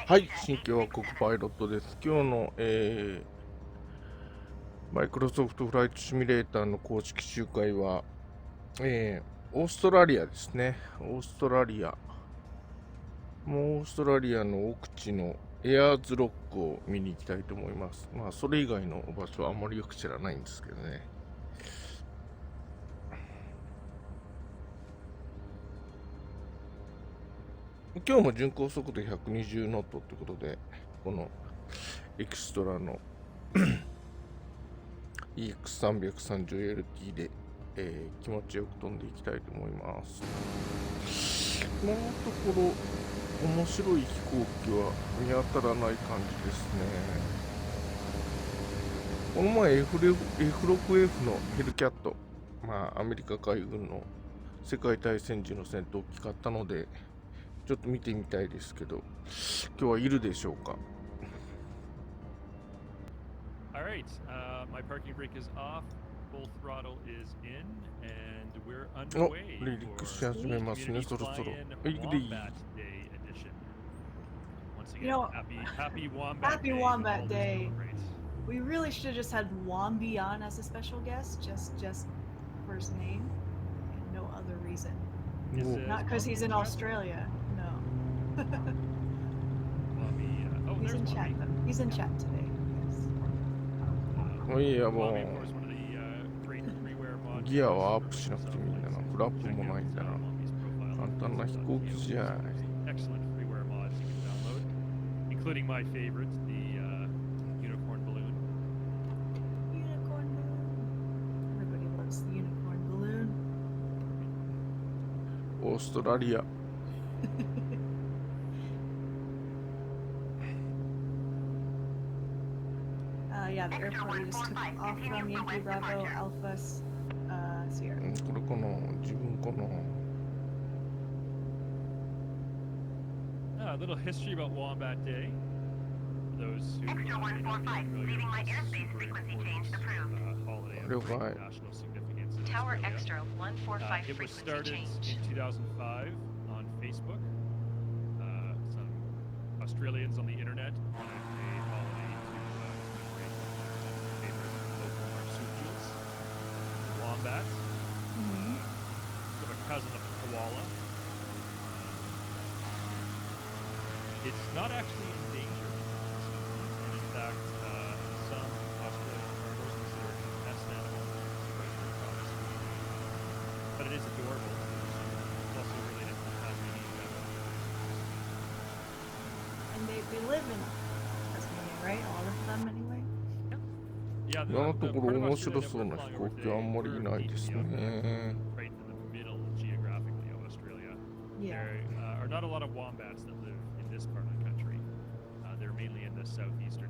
はい、新京和国パイロットです。今日の、マイクロソフトフライトシミュレーターの公式集会は、オーストラリアですね。オーストラリア。オーストラリアの奥地のエアーズロックを見に行きたいと思います。それ以外の場所はあまりよく知らないんですけどね。今日も巡航速度120ノットってことで、このエクストラのEX330LT で、気持ちよく飛んでいきたいと思います。今のところ面白い飛行機は見当たらない感じですね。この前 F6F のヘルキャット、アメリカ海軍の世界大戦時の戦闘機買ったのでちょっと見てみたいですけど、今日はいるでしょうか。Alright, my parking brake is off, full throttle is in, and we're お、 underway 離陸し始めますね、 for そろそろ。 Community はい、グリー Wombat Day edition. Once You again, know, happy Wombat Happy Day. Wombat all Day. celebrate. We really should have just had Wombi on as a special guest, just for his name, and no other reason. Is, Not because he's in Australia. No. Wombi, oh, He's there's in chat. Wombi. Though. He's in chat today. Yes. いやも Wombi, of course, one of the great freeware う mods. ギアはアップしなくてもいいんだな。フラップ Check も out ないんだな。 Wombi's profile. 簡単な飛行機じゃい。 Excellent freeware mods you can download, including my favorite, the unicorn balloon. Unicorn balloon. Everybody loves the unicorn balloon. オーストラリア。Yeah, the airport we just took off from Yankee Bravo Alpha Sierra. これかな、自分かな。A little history about Wombat Day. For those who may not be familiar with this super important holiday of great national significance in Tower Australia. Extra 145 It was frequency started change. in 2005 on Facebook. Some Australians on the internet wanted a holiday to commemorate their favorite local marsupials, the wombat, sort of a cousin of the koala. It's not actually endangered, and in fact, some Australian carnivores consider it a pest animal because of their products. But it is adorable. It's also related to the Tasmanian devil. And they live in Tasmania, right? All of them anyway. Yeah, 今のところ part of 面 Australia 白そうな that 飛 we're 行 flying 機はあ over んまりい today, ないです we're ね。 right in the middle geographically of Australia. Yeah. There are not a lot of wombats that live in this part of the country. They're mainly in the southeastern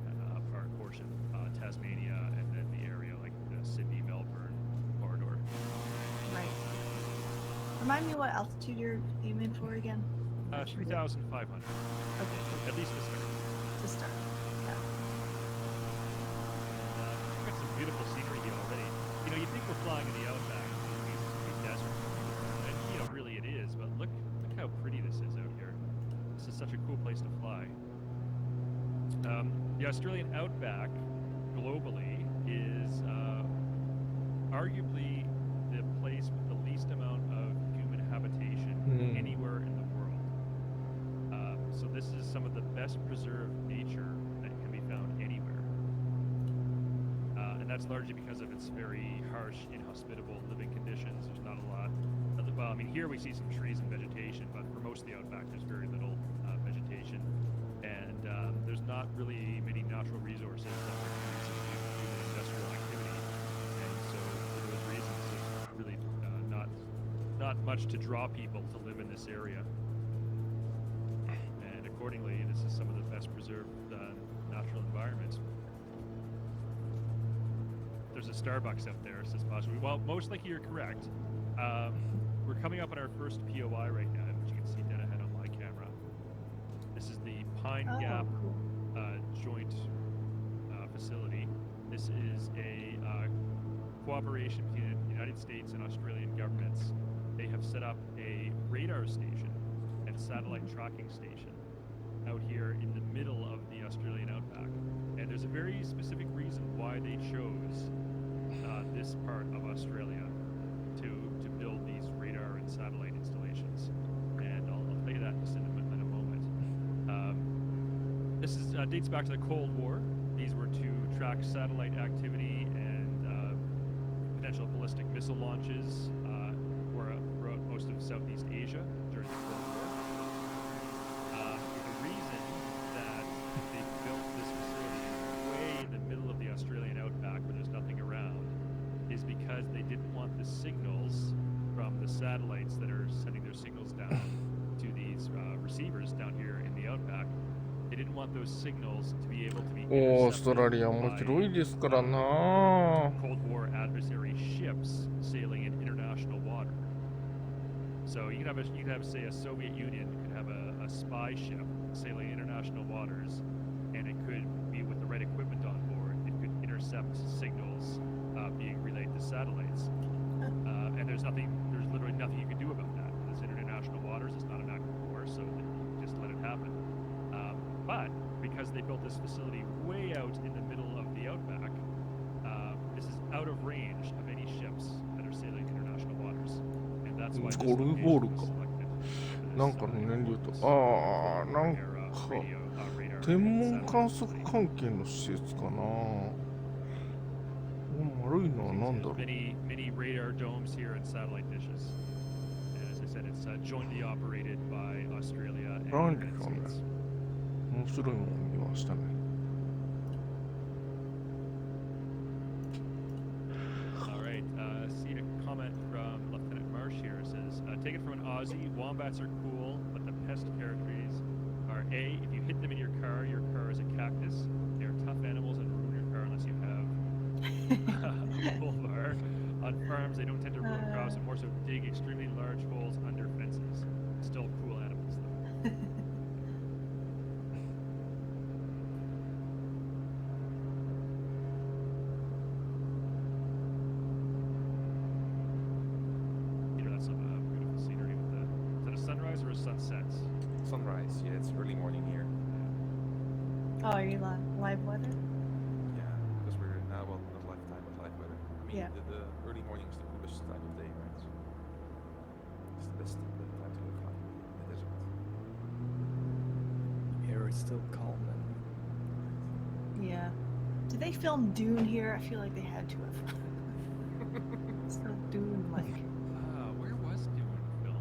portion, Tasmania, and then the area like the Sydney, Melbourne corridor. Right. Remind me what altitude you're aiming for again? 3,500. Okay, At least to start. to start. Yeah. We've got some beautiful scenery here already. You know, you think we're flying in the outback, these big desert, and you know, really it is. But look how pretty this is out here. This is such a cool place to fly. The Australian outback, globally, is arguably the place with the least amount of human habitation anywhere in the world. So this is some of the best preserved nature that can be found anywhere. And that's largely because of its very harsh, inhospitable living conditions. There's not a lot of the, well, I mean, here we see some trees and vegetation, but for most of the outback, there's very little vegetation. And there's not really many natural resources that are conducive to human industrial activity. And so for those reasons, there's really not much to draw people to live in this area. And accordingly, this is some of the best preserved natural environments. There's a Starbucks up there, says possibly. Well, most likely you're correct. We're coming up on our first POI right now, which you can see dead ahead on my camera. This is the Pine Gap cool. Joint Facility. This is a cooperation between the United States and Australian governments. They have set up a radar station and satellite tracking station out out here in the middle of the Australian outback. And there's a very specific reason why they chose this part of Australia to build these radar and satellite installations. And I'll tell you that just in a moment. This dates back to the Cold War. These were to track satellite activity and potential ballistic missile launches throughout most of Southeast Asia during the Cold War. The reason that they built this facility way in the middle of the Australian outback where there's nothing around is because they didn't want the signals from the satellites that are sending their signals down to these receivers down here in the outback. They didn't want those signals to be able to be オーストラリ intercepted アも by 広いですからな。 Cold War adversary ships sailing in international water. So you could have, say, a Soviet Union could have a spy ship sailing international waters, and it could be with the right equipment on board. It could intercept signals being relayed to satellites, and there's literally nothing you can do about that. It's in international waters. It's not an act of war, so you just let it happen. But because they built this facility way out in the middle of the outback, this is out of range of any ships that are sailing international waters, and that's why this location was selected. なんかの燃料と、ああ、なんか天文観測関係の施設かな。丸いのは何だろう。 Many radar domes here and satellite dishes. And as I said, it's jointly operated by Australia and the United States. 面白いもの見ましたね。All right, see a comment from Lieutenant Marsh here. It says, take it from an Aussie, wombats are cool, but the pest characters are A, if you hit them in your car is a cactus. They are tough animals and ruin your car unless you have a bull bar. On farms, they don't tend to ruin crops and more so dig extremely large holes under fences. Still cool animals, though. That's some beautiful scenery with the. Is that a sunrise or a sunset? Sunrise, yeah, it's early morning here. Oh, are you live weather? Yeah, because we're now on the lifetime of live weather. I mean, Yeah. the early morning is the coolest time of day, right? It's the best time to fly in the desert. Air is still calm and Yeah. Did they film Dune here? I feel like they had to have. It's so Dune-like. Where was Dune filmed?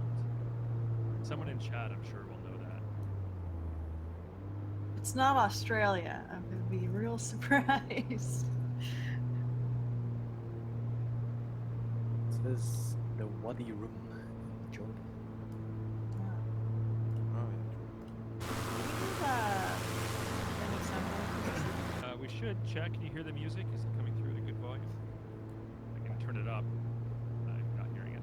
Someone in chat, I'm sure, will know that. It's not Australia. I'm gonna be real surprised. it says the Wadi Room in Jordan. Oh, yeah. We should check. Can you hear the music? Is it coming through at a good volume? I can turn it up. I'm not hearing it.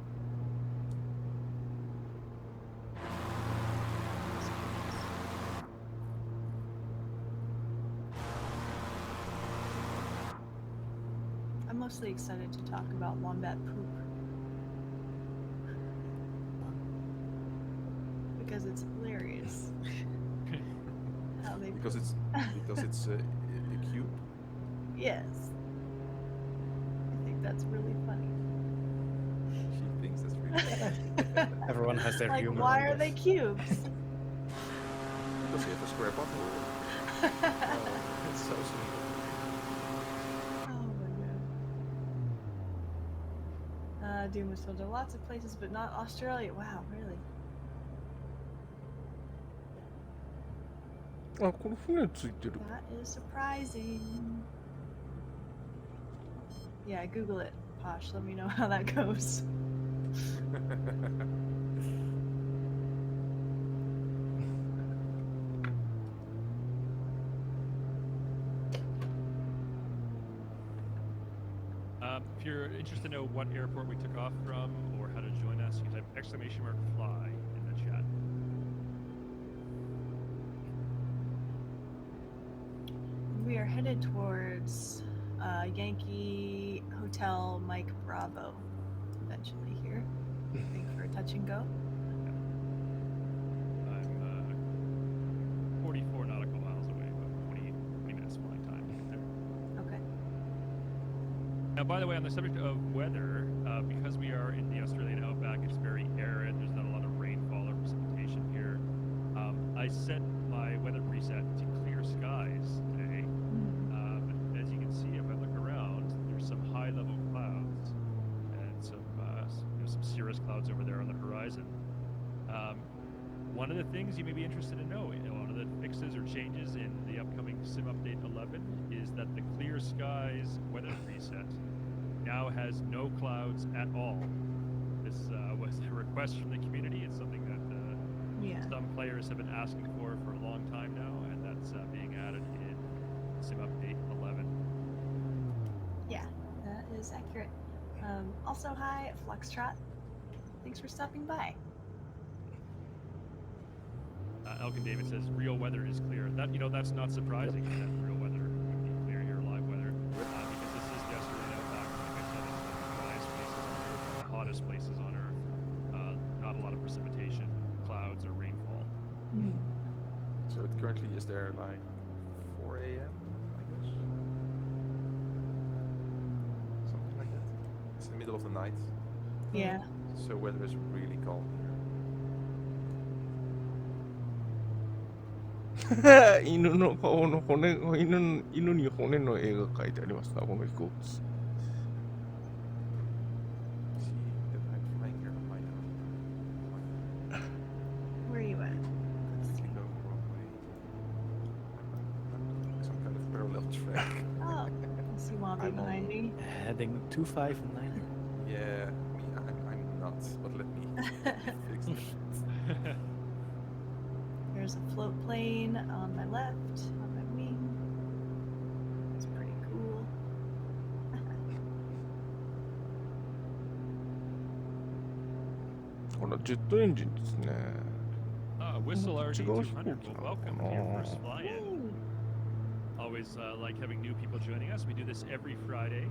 I'm mostly excited to talk about Wombat poop. Because it's hilarious. How they Because it's a cube. Yes. I think that's really funny. She thinks that's really funny. Everyone has their Like, humor. why I are they guess. cubes? Because they have a square butthole. Oh, it's so sweet. Oh my god. Doom was told to lots of places, but not Australia. Wow, really? あ、これ船ついてる。 That is surprising. Yeah, Google it, Posh. Let me know how that goes. If you're interested to know what airport we took off from or how to join us, you can type !fly in the chat. We are headed towards Yankee Hotel Mike Bravo eventually here. I think for a touch and go. I'm 44 Now, by the way, on the subject of weather, because we are in the Australian outback, it's very arid. There's not a lot of rainfall or precipitation here. I set my weather preset to clear skies today. As you can see, if I look around, there's some high-level clouds and some cirrus clouds over there on the horizon. One of the things you may be interested in knowing, one of the fixes or changes in the upcoming Sim Update 11 is that the clear skies weather preset now has no clouds at all. This was a request from the community. It's something that some players have been asking for a long time now, and that's being added in Sim Update 11. Yeah, that is accurate. Also, hi, Fluxtrot. Thanks for stopping by. Elkin David says real weather is clear. That that's not surprising that real weather would be clear here, live weather, because this is the Australian outback. Like I said, it's one of the driest places on Earth, the hottest places on Earth. Not a lot of precipitation, clouds, or rainfall. So it currently is there like 4 a.m. I guess, something like that. It's in the middle of the night, Yeah. so weather is really calm here. 犬の顔の骨、犬に骨の絵が描いてありますな、この飛行機。See that I'm flying here on my own. Where are you at? You know, wrong way. I'm some kind of parallel track. Oh, I see Wombat I'm behind me. Heading 259. Yeah, I'm nuts, but let me fix it. There's a float plane on my left, on my wing. It's pretty cool. ほら、ジェットエンジンですね。 Whistle Let's RD200. go Well, sports. welcome to your first Oh. fly-in. Ooh. Always like having new people joining us. We do this every Friday.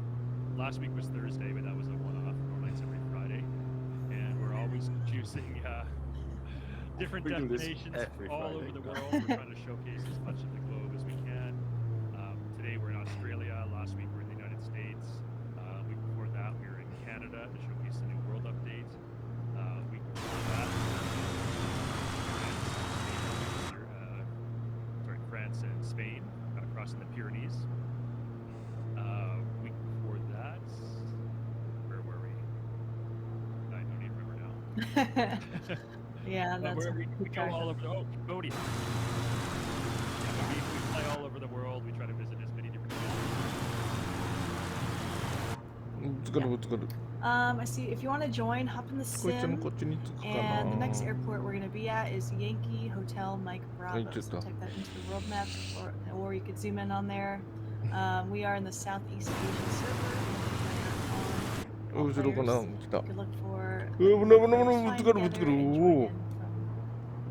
Last week was Thursday, but that was a one-off. Normally it's every Friday. And we're always choosing different We do this destinations every all Friday. over the world. We're trying to showcase as much of the globe as we can. Today we're in Australia. Last week we're in the United States. Week before that we were in Canada to showcase the new world update. Week before that France and Spain, crossing the Pyrenees. Week before that, where were we? I don't even remember now. Yeah, that's Where a we good go track. all over. Cambodia. Yeah, we fly all over the world. We try to visit as many different places. ぶつかるぶつかる。 I see. If you want to join, hop in the こいつも sim. こっちに着くか And the な。 next airport we're going to be at is Yankee Hotel Mike Bravo. Right, just So type that into the world map, or you could zoom in on there. We are in the Southeast Asian server. 後ろかな来た。 You could look for ぶなぶなぶな players ぶつかる flying ぶつか together る。 and お join お in。from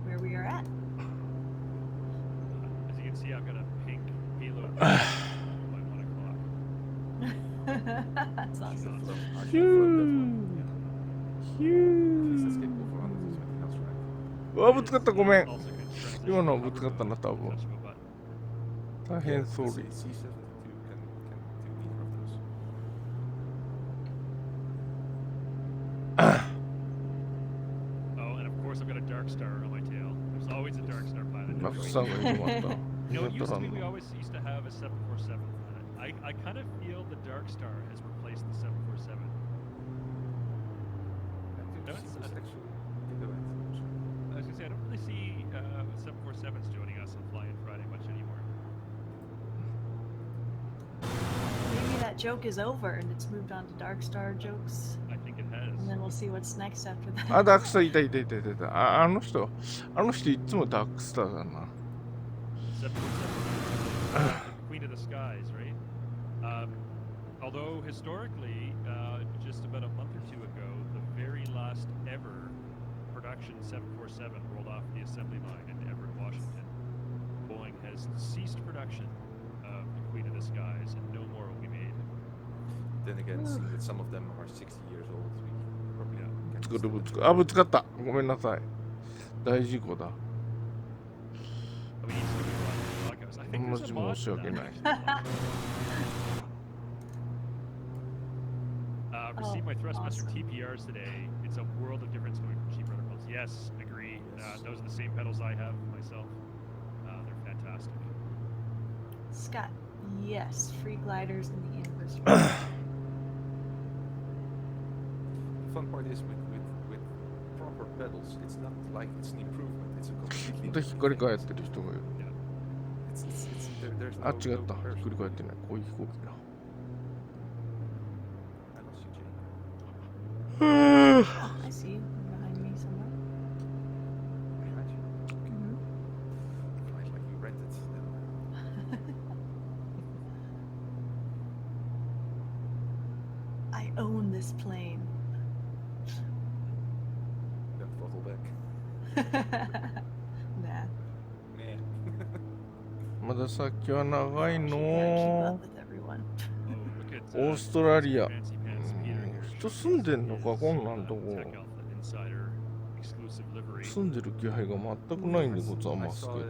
where we are at. As you can see, I've got a pink halo by 1 o'clock. That's awesome. I ヒュ can float that ー one. ヒュ At least ー that's capable for 120 knots, right? うわぶつかったごめん。 Also can transition 今のは to ぶつかったな多 hover 分 mode with a touch of a button. 大 Yeah, 変 the ソーリー。 C72 can do neither of those. Oh, and of course I've got a dark star on my tail. There's always a dark star pilot. マックスさんがいるまた。 You know, it だ used ったら to be we always used to have a 747 pilot. I kind of feel the Dark Star has replaced the 747. And do No, you see it's- this actually do that? I was gonna say I don't really see 747s joining us on Fly-In Friday much anymore. Maybe that joke is over and it's moved on to Dark Star jokes. I think it has. And then we'll see what's next after that. あ、ダークスターいたいたいたいたいた。あの人いつもダークスターだな。 747 Queen of the Skies, right? Although historically, just about a month or two ago, the very last ever production 747 rolled off the assembly line in Everett, Washington. Boeing has ceased production of the Queen of the Skies, and no more will be made. Then again, seeing that some of them are 60 years old, we probably can ぶつかる still ぶつ enjoy かる。あ、ぶつかった。ごめんなさい。大事故だ。 We need to do a podcast. I think マ there's ジ a mod 申し for 訳 that. ない。Thrustmaster Awesome. TPRs today, it's a world of difference going from cheap protocols. Yes, agree. Yes. Those are the same pedals I have myself. They're fantastic. Scott, yes, free gliders in the anniversary. The fun part is with proper pedals, it's not like it's an improvement. It's a completely で、ひっくり返ってる人がいる。 there's あ、 no, 違った。 no ひっ comparison. くり返ってない。こういう飛行機だ。 I lost you, Jane. Oh, I see you behind me somewhere. Behind you. Mhm. Flies like you rented them. I own this plane. Then throttle back. Nah. Meh. まだ先は長い Gotta keep の up with everyone. Oh, look at オーストラリア。 Fancy Pants Peter here. 人住んでんのか、 His, こんなんとこ。 Tech Alpha Insider exclusive livery. 住んでる気配が全くないんでござい I ますけ saw ど。 I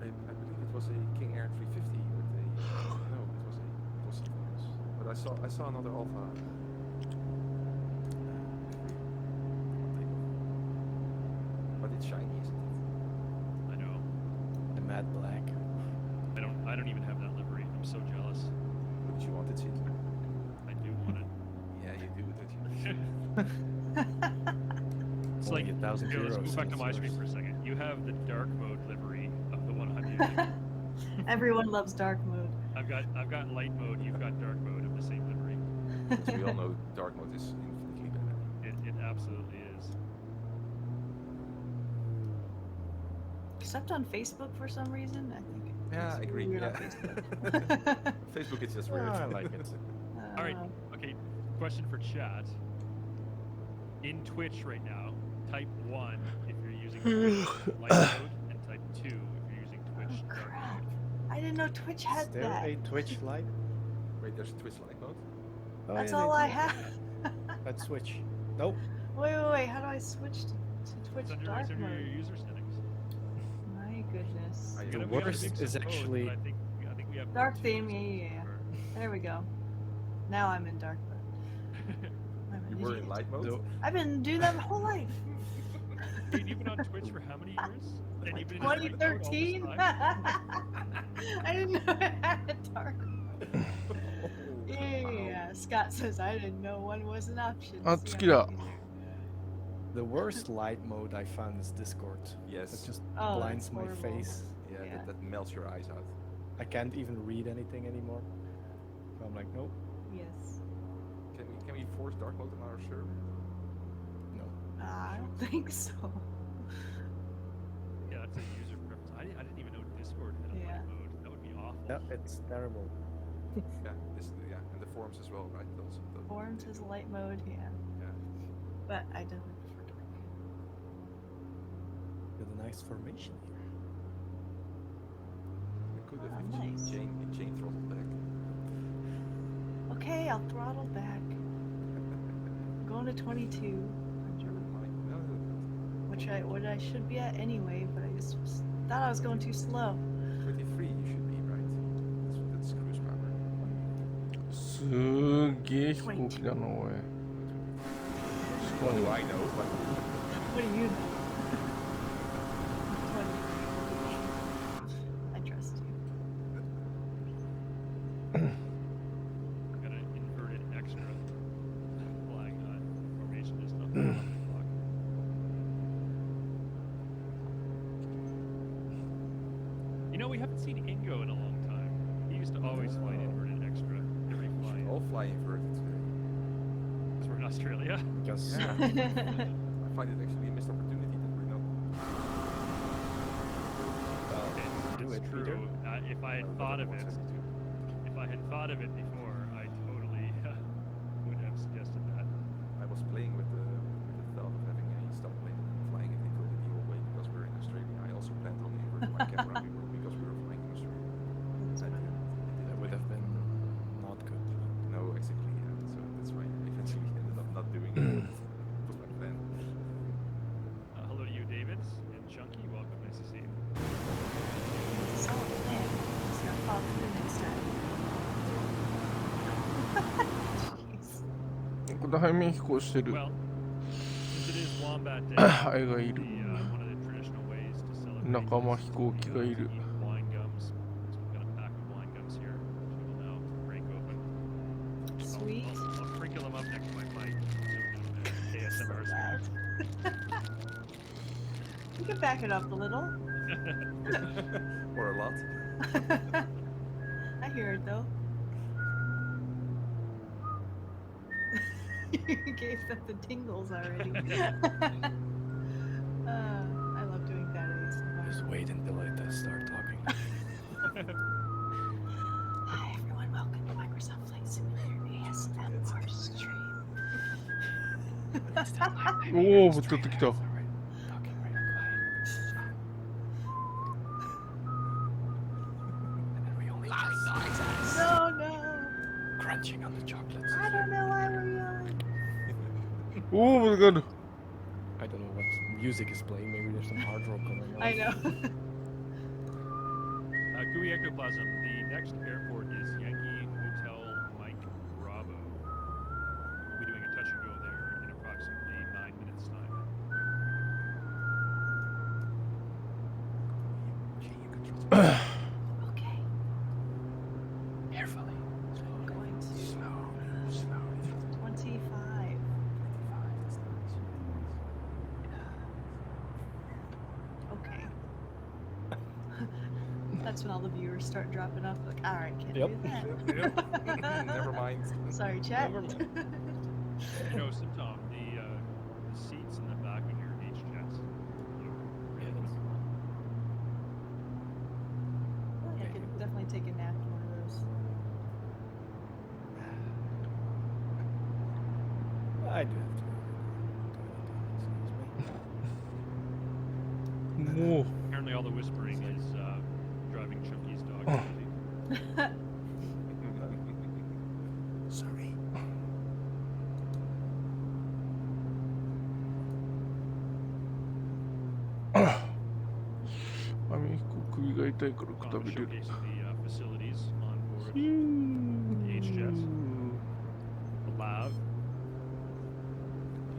believe it was a King Air 350 with a no, it was something else. But I saw another Alpha. But it's shiny, isn't it? I know. The matte black. I don't even have that livery. I'm so jealous. Wouldn't you want it, Sid? I do want it. Yeah, you do, don't you? It's Only like, €1,000. here, let's move back to and my it's screen yours. for a second. You have the dark mode livery of the one I'm using. Everyone loves dark mode. I've got light mode. You've got dark mode of the same livery. As we all know, dark mode is infinitely better. It absolutely is. Except on Facebook for some reason, I think. Yeah, it's I agree. weird on Yeah. Facebook. Facebook is just weird. I like it. All right. Uh, Okay. Question for chat. In Twitch right now, type 1 if you're using Twitch light mode, and type 2 if you're using Twitch Oh, dark crap. mode. I didn't know Twitch Is had there that. a Twitch light? Wait, there's a Twitch light mode? Oh, That's yeah, all they I do. have. Let's switch. Nope. Wait. How do I switch to Twitch It's under, dark it's under your mode? user settings. My goodness. I We The gotta- we gotta worst mix is up both, actually- but I think we have Dark both theme, too, so- yeah. There we go. Now I'm in dark mode. I'm an You were in idiot. light mode? The- I've been doing that my whole life. Wait, you've been on Twitch for how many years? And you've been in dark mode all this 2013? time? I didn't know it had a dark mode. Yeah. Scott says I didn't know one was an option. Ah, See, Tsukira. I'm easier. The worst light mode I found is Discord. Yes. It just Oh, blinds that's my horrible. face. Yeah, Yeah. that melts your eyes out. I can't even read anything anymore. So I'm like, nope, Yes. Can we force dark mode on our server? no. I don't think so. Yeah, that's a user preference. I didn't even know Discord had a Yeah. light mode. That would be awful. Yeah, it's terrible. Yeah, and the forums as well, right? Those. Forums has light mode, yeah. Yeah. But I definitely prefer dark. Got a nice formation here. We could have Ah, if nice. Jane throttled back. Okay, I'll throttle back. I'm going to 22, No, what I should be at anyway, but I just thought I was going too slow. 23 you should be, right? That's cruise power. すげえ飛行機だな、おい。しか What も do I know? But What do you know? 23. I trust you. Got an inverted extra flying formation just up on the clock. You know, we haven't seen Ingo in a long time. He used to always fly an inverted extra every we flight. should all fly inverted today. Because we're in Australia. Because Yeah. I find it actually a missed opportunity that we're not. do It's it, true. Peter. If I had thought of it before, I totally would have suggested that. I was playing with the thought of having a stop plane and flying it inverted the whole way because we're in Australia. I also planned on inverting my camera because we were flying in Australia. That's I funny. didn't that would have been not good. No, exactly. Yeah. So that's why I eventually ended up not doing it. It was my plan. Hello to you, David, and Chunky. Welcome. Nice to see you. It's a solid plan. Just gotta follow through next time. これ背面飛行してる Well, since it is Wombat Day, ハエがいる one of the traditional ways to celebrate 仲間飛行機がいる is to eat wine gums. So we've got a pack of wine gums here, which we will now break open. Sweet. I'll sprinkle them up next to my mic. ASMR. You can back it up a little. Or a lot. I hear it though. You gave them the tingles already. I love doing that ASMR. Just wait until I start talking. Hi everyone, welcome to Microsoft Flight Simulator ASMR stream. おおぶっ飛ってきた Talking very quiet. And then we only just No, no. crunching on the chocolates. I don't know why we're yelling. おおぶがある I don't know what music is playing. Maybe there's some hard rock going on. I know. GUI Ectoplasm, the next airport is Yankee Hotel Mike Bravo. We'll be doing a touch and go there in approximately 9 minutes' time. Gee, you can trust me. Okay, Carefully. going to Slowly. 25. Okay. That's when all the viewers start dropping off. Like, all right, can't Yep. do that. Never mind. Sorry, chat. Never mind. You know, so Tom, the seats in the back of your H-Jets. I could definitely take a nap in one of those. I do have to. Excuse me. もう Apparently, all the whispering is driving Chunky's dog Oh. crazy. Sorry. アメ飛行首が痛いからくた Tom びれる showcasing the facilities on board ヒュ the H-Jets, ー the lab. Can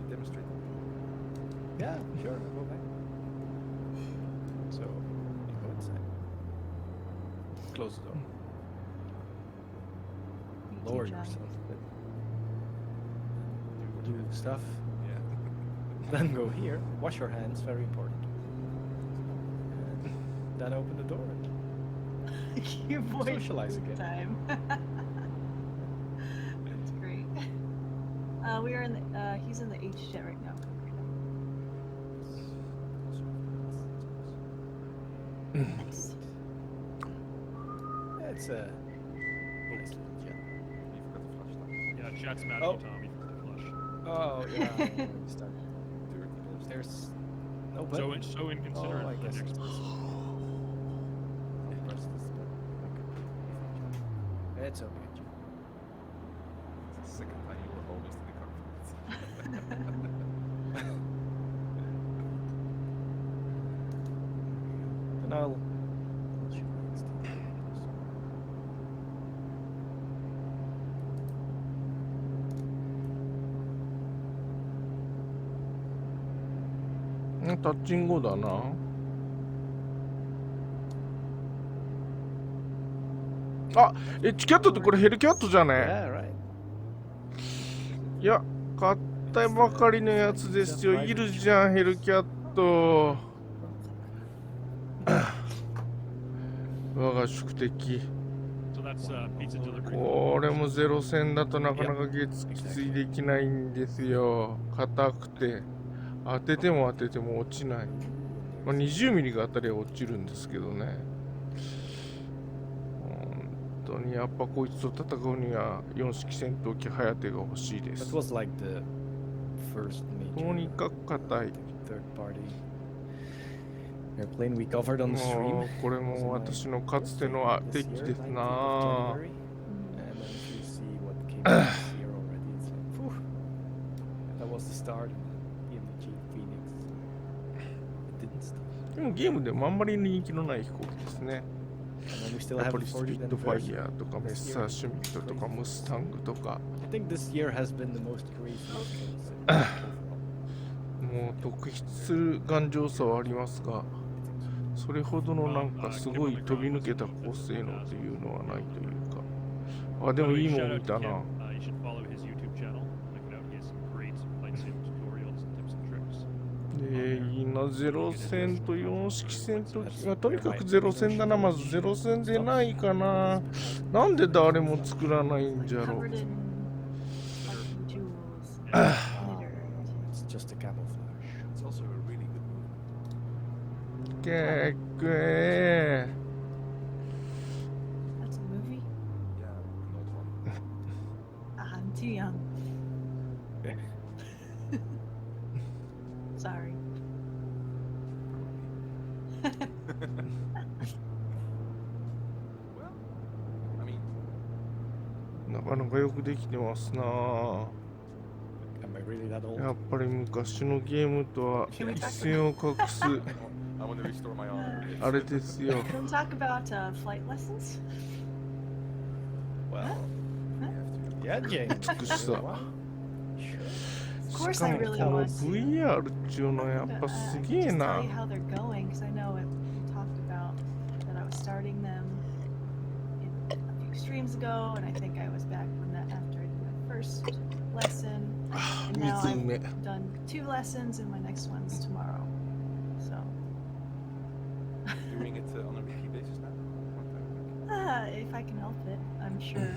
you demonstrate? Yeah, sure. I'll go back. So, you go inside. Close the door. You Lower keep that. yourself a bit. Do stuff. Yeah. Then go here. Wash your hands. Very important. And then open the door. Your voice Socialize again. time. That's great. We are in the. He's in the H jet right now. Nice. It's a nice little jet. You forgot the flashlight. Yeah, chat's mad Oh. at you, Tom. You forgot to flush. Oh yeah. We start. Dirty little There's no button. So inconsiderate Oh, I of the guess next it's- person. I'll press this button. It's okay. It's the second time you were almost in the cockpit. And I'll shoot next.タッチングだなあエッジキャットってこれヘルキャットじゃね Yeah, right. いや買ったばかりのやつですよいるじゃんヘルキャット我が宿敵 So that's pizza delivery. これもゼロ戦だとなかなかきついできないんですよ硬くて当てても落ちない、まあ、20ミリが当たりは落ちるんですけどね本当にやっぱこいつと戦うには4式戦闘機ハヤテが欲しいで That す was like the first と major にかく硬い third party airplane we covered on the も stream. うこれも私のかつての敵機ですな And then if you see what came out this year already, it's like, whew, that was the start. PMG Phoenix. It didn't stop. でもゲームでもあんまり人気のない飛行機ですね then we still やっ have ぱ the りスピ 40th ットファイ anniversary. ヤーとかメッサーシュミットとかムスタングとか I think this year has been the most crazy. overall. もう特筆する頑丈さはありますが、それほどのなんかすごい飛び抜けた高性能というのはないというか。あ、でもいいもん見たな。 You should follow his YouTube channel. Check it out. He has some great flight sim tutorials and tips and tricks. で、いいな、0戦と4式戦と、まあ、とにかく0戦だな、まず0戦でないかな。なんで誰も作らないんじゃろう。 Covered in fucking jewels and Ah, glitter. it's just a camouflage. It's also a really good movie. けっくえ That's a movie? Yeah, an old one. Ah, I'm too young. Sorry. Well, I mean, なかなかよくできてますな。 Am I really that old? やっぱり昔のゲームとは一線を画す I want to restore my honor. あれですよ。 Can we talk about flight lessons? Well, We have to. yeah, James. 美しさ。 Sure. Of course しか I も really この want to. VR っていうのはやっぱすげえ Just tell な you。how they're going, because I know we talked about that I was starting them a few streams ago, and I think I was back when that after I did my first lesson, and now 水梅。 I've done 2 lessons, and my next one's tomorrow. So, Doing it on a weekly basis now? What the heck? if I can help it, I'm sure.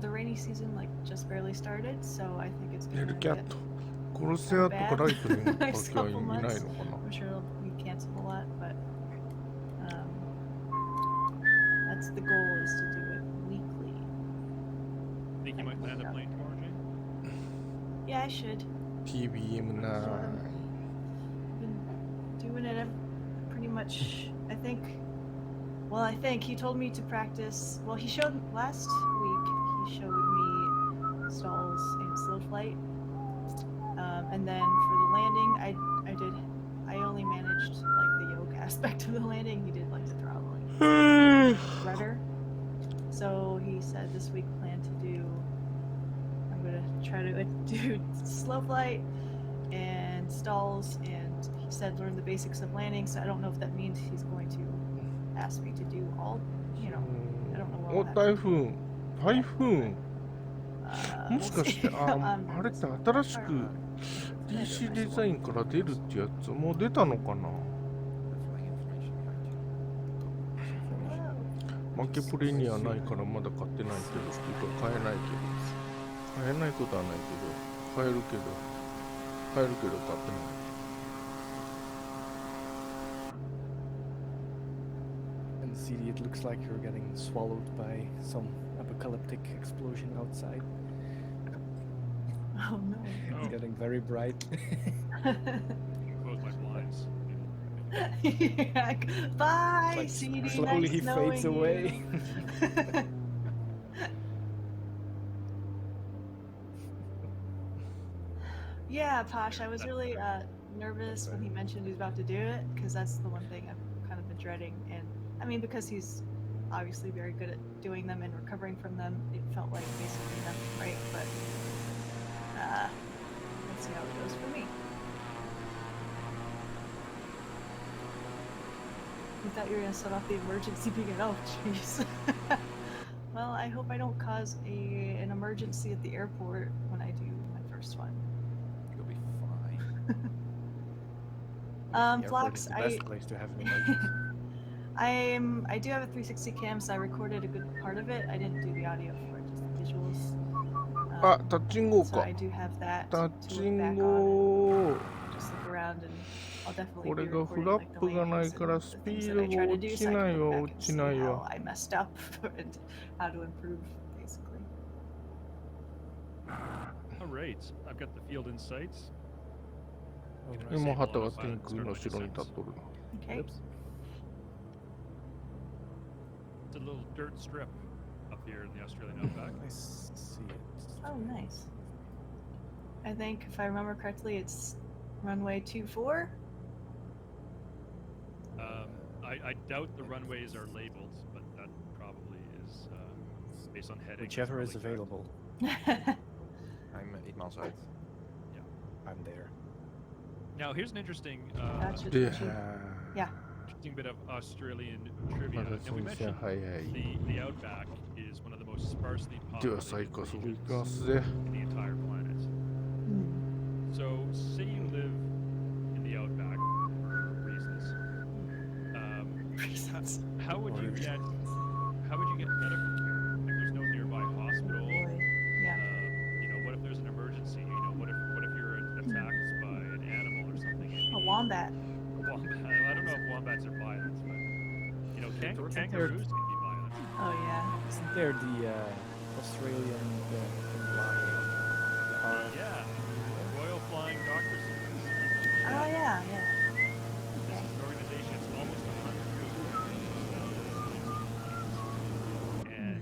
The rainy season just barely started, so I think it's ヘ gonna ルキャッ get. ト。コロセアとかライトニングとか今日はいないのかな。 I'm sure it'll be canceled a lot, but that's the goal, is to do it weekly. Think you might land up playing tomorrow, Jay? Yeah, I should. TBM な。 Been doing it pretty much. I think he told me to practice. Well, he showed last week. He showed me stalls and slow flight, and then for the landing, I only managed the yoke aspect of the landing. He did the throttling, rudder. So he said this week plan to do. I'm gonna try to do slow flight and stalls, and he said learn the basics of landing. So I don't know if that means he's going to ask me to do all. I don't know お、 what. 台風。台風。もしかして we'll see. あれって新しく PC デザインから出るってやつもう出たのかな。 The flying information behind you. マーケプレにはないからまだ買ってないけど、っていうか買えないけど。買えないことはないけど、買えるけど買ってない。 And CD, it looks like you're getting swallowed by some apocalyptic explosion outside. Oh no. It's Oh. getting very bright. I can close my blinds. Yeah, bye, Like, CD. slowly nice he fades knowing away. you. Yeah, Posh, I was really nervous when he mentioned he was about to do it, because that's the one thing I've kind of been dreading. And I mean, because he's obviously very good at doing them and recovering from them, it felt like basically nothing, right? But let's see how it goes for me. I thought you were gonna set off the emergency beacon. Oh, jeez. Well, I hope I don't cause an emergency at the airport when I do my first one. You'll be fine. The airport Flox, is the best place to have an emergency. I do have a 360 cam, so I recorded a good part of it. I didn't do the audio for it, just the visuals. あ、タッチンゴ So か I。do have that タッ to チ look ン back on ゴ。 and just look around, and I'll definitely こ be れが recording フラッ like the プがない landings から and ス the ピ things ー that ド I が try to 落 do, ち so I ない can わ、 look 落 back and ち see ない how わ。 I messed up and how to improve, basically. All right, I've got the field in sight. Alright. 今、旗が天空の城に立っとるな。 Okay. Oops. It's a little dirt strip up here in the Australian outback. I see it. Oh, nice. I think, if I remember correctly, it's runway 24. I doubt the runways are labeled, but that probably is based on heading. Whichever is Probably correct. available. I'm 8 miles out. I'm there. Now here's an interesting, Gotcha. で、 interesting bit of Australian trivia. まだ Now we 全然 mentioned 早い。 the outback is one of the most sparsely では最 populated 高速行 regions きますぜ。 in the entire planet. So say you live in the outback for reasons. Reasons. How would you get medical care? Like there's no nearby hospital. Boy. Yeah. You know, what if there's an emergency? You know, what if you're attacked by an animal or something? And you A need- wombat. A wombat. I don't know if wombats are violent, but you know, kangaroos can be violent. Oh yeah. Isn't there the Australian lion? Yeah, Royal Flying Doctor Service. Oh yeah, yeah. Okay. It's an organization. It's almost 100 years old. And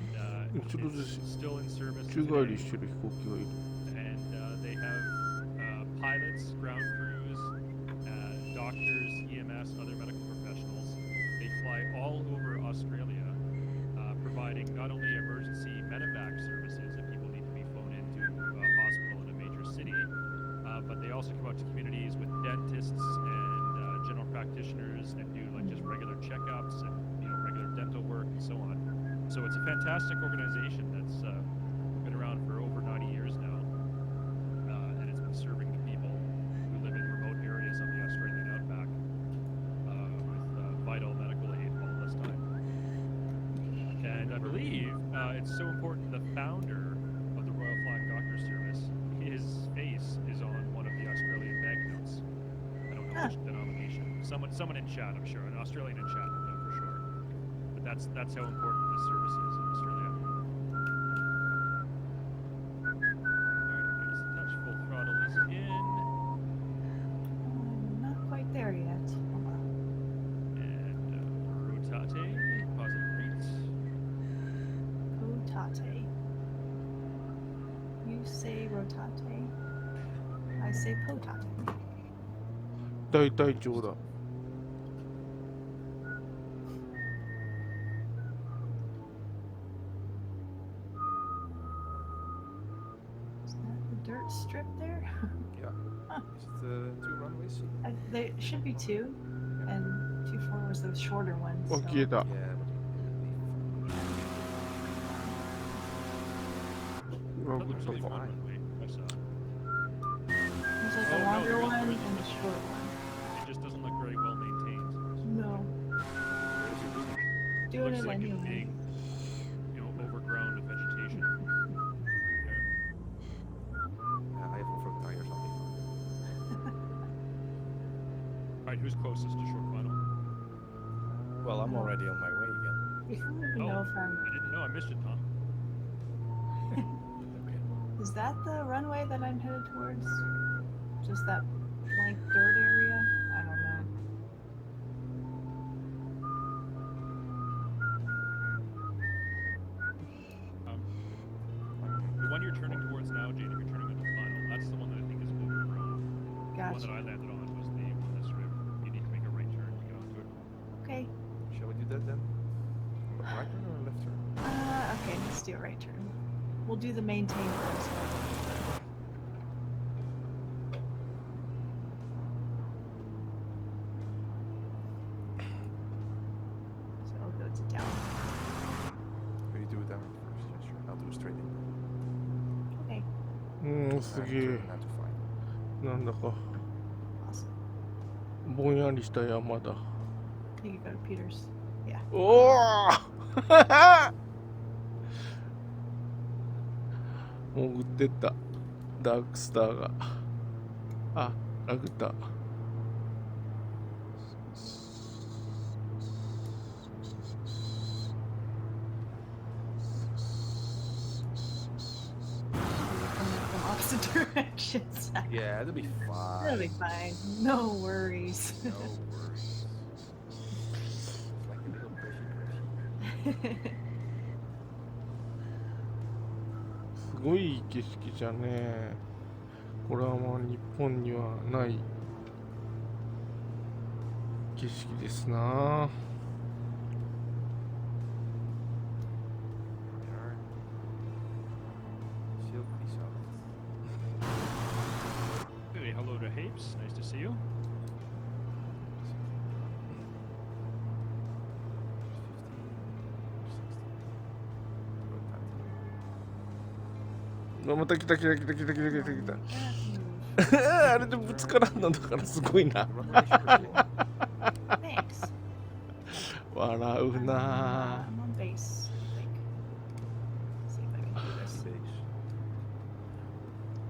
ちょっとず it's つ still in service 宙返り today. してる飛行機がいる。 And they have pilots, ground crews, doctors, EMS, other medical professionals. They fly all over Australia, providing not only emergency medevac services if people need to be flown into a hospital in a major city, but they also come out to communities with dentists and general practitioners and do like just regular checkups and regular dental work and so on. So it's a fantastic organization that's been around for over 90 years now, and it's been serving the people who live in remote areas of the Australian outback with vital medical aid all this time. And I believe it's so important, the founder of the Royal Flying Doctor Service, his face is on one of the Australian banknotes. I don't know which denomination. Someone in chat, I'm sure, an Australian in chat will know for sure. But that's how important this service is in Australia. Alright, I'm just a touch full throttle is in. Not quite there yet. Hold on. And rotate, positive rate. Rotate. You say rotate. I say potate. 大隊長だ。 Is that the dirt strip there? Yeah. Huh. Is it 2 runways? There should be two, and 2-4 was the shorter one. あ、 So. 消えた。 Yeah, but うわ、 That's ぶっ really た one か。 runway. I saw. There's like Oh, a no, longer there is- one there and is- a short one. It just doesn't look very well maintained. No. Doing Looks it like a anyway. big, overgrown vegetation. There. I have off-road tires on me. Alright, who's closest to short final? Well, I'm already on my way again. You don't even Oh, know if I'm. I didn't know. I missed it, Tom. Okay. Is that the runway that I'm headed towards? Just that blank dirt area? I don't know. The one you're turning towards now, Jane, if you're turning into final, that's the one that I think is overgrown. The one that Gotcha. I landed on was the one that's sort of, you need to make a right turn to get onto it. Okay. Shall we do that then? A right turn or a left turn? Okay, let's do a right turn. We'll do the maintain first. So I'll go to down. Will you do it down first? Yeah, sure. I'll do a straight in. Okay, うん、すげえ。 Turn now to final. なんだか、 awesome. ぼんやりした山だ。 You can go to Peter's. Yeah. おお潜ってった。ダークスターが。あ、ラグター。Coming from opposite directions. Yeah, it'll be fine. It'll be fine. No worries. No worries. It's like a little brushy. すごいいい景色じゃね。これはまあ日本にはない景色ですな。Heaps. Nice to see you. また来た。あれでぶつからんのだからすごいな。 Thanks. 笑うな。 I'm on base, I think. See if I can do this.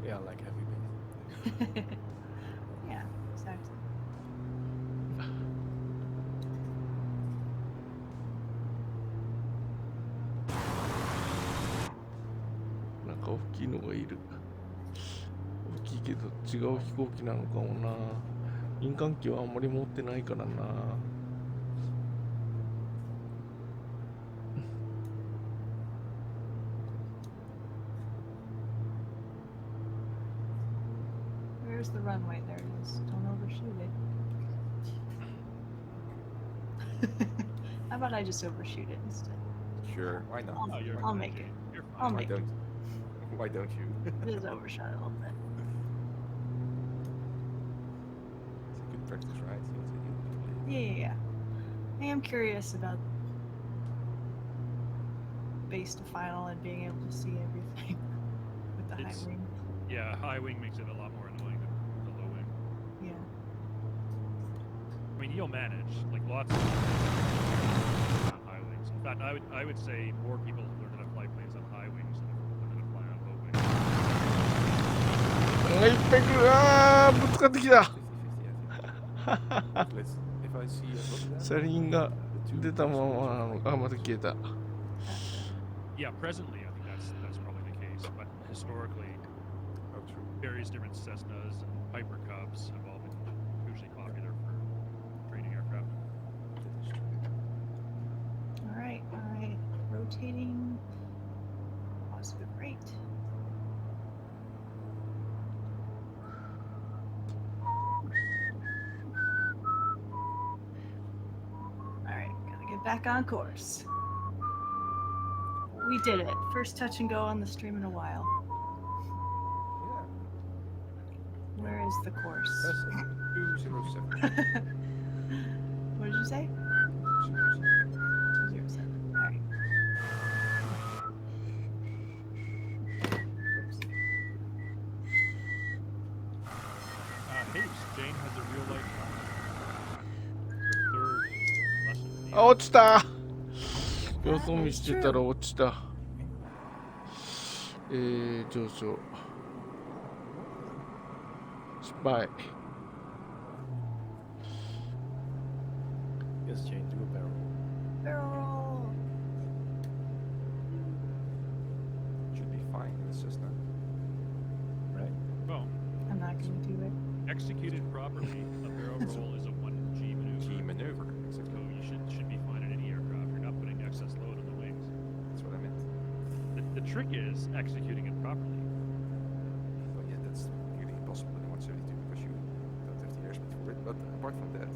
Yeah, like heavy base. Yeah, exactly. なんか大きいのがいる。大きいけど違う飛行機なのかもな。民間機はあんまり持ってないからな。Where's the runway? There it is. Don't overshoot it. How about I just overshoot it instead? Sure, why not? Oh, you're I'll fine, make it. Jane. You're fine. I'll Why make it. don't? Why don't you? Just overshot it a little bit. It's a good practice, right? It's a good Yeah. I am curious about base to final and being able to see everything with the high It's- wing. Yeah, high wing makes it a lot more annoying than the low wing. Yeah. I mean, you'll manage. Like lots of people on high wings. In fact, I would say more people learn how to fly planes on high wings than learn how to fly on low wings. いっぱい来る。あー、ぶつかってきた。 50-50, I think. Let's, if I see a Rotterdam, 車輪が the two 出たまま Brussels なのか。あ、また消えた。 Yeah, presently I think that's probably the case. But historically, Oh, true. various different Cessnas and Piper Cubs have all been hugely popular for training aircraft. That is true. All right. Rotating. Positive rate. All right, gotta get back on course. We did it. First touch and go on the stream in a while. Yeah. Where is the course? Press 207. What did you say? 207. All right. Hey, Jane has a real life third lesson. in the あ、落ちた。様子見してたら落ちた。上昇。失敗。 Yes, Jane, do a barrel. Barrel roll. Should be fine. It's just not. Right? Well, I'm not gonna do it. executed properly, a barrel roll is a 1G maneuver. G maneuver. So Exactly. you should be fine in any aircraft. You're not putting excess load on the wings. That's what I meant. The trick is executing it properly. Well, yeah, that's really impossible in 172 because you don't have the airspeed for it. But apart from that,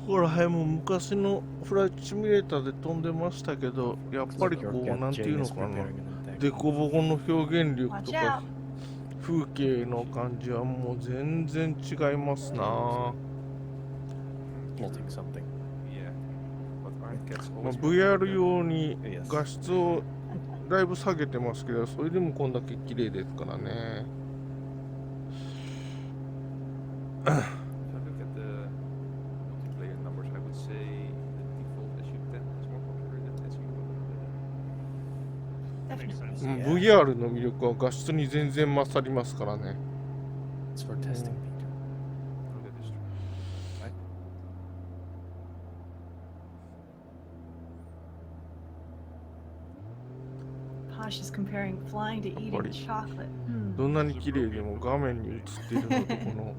ほら、もう昔のフライトシミュレーターで飛んでましたけど、やっぱりこう、なんていうのかな、デコボコの表現力と Watch out. か、風景の感じはもう全然違いますな。 Plotting something. yeah. But aren't cats まあ、 always VR 用に Yes. 画質をだいぶ下げてますけど、それでもこんだけ綺麗ですからね。 If I look at the multiplayer numbers, I would say the default SU-10 is more popular than SU-11. Makes Definitely. sense. うん Yeah. VR の魅力は画質に全然勝りますからね。 It's for testing, Peter. Oh, that is true. Posh is comparing flying to eating Buddy. chocolate. どんなに綺麗でも画面に映っているのとこの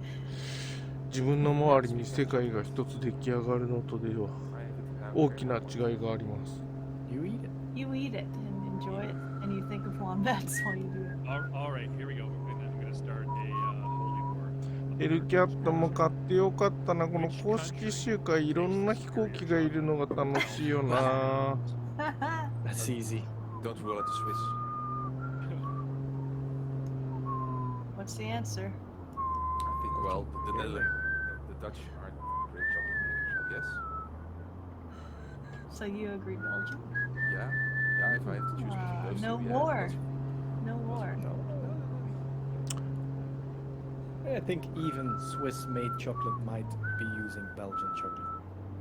自分の周りに世界が一つ出来上がるのとでは I have it now 大 very きな well. 違いがあります。 You eat it. You eat it and enjoy it, and you think of wombats while you do it. All right, here we go. I'm going to start a holy war. エルキャットも買ってよかったな。この公式集会いろんな飛行機がいるのが楽しいよな。 That's easy. Don't rule out the Swiss. What's the answer? I think, well, the Netherlands, the Dutch aren't great chocolate makers, I guess. So you agree, Belgium? Yeah, yeah, if I have to choose between those No two, yeah. war. Belgium. No war. No. I think even Swiss-made chocolate might be using Belgian chocolate.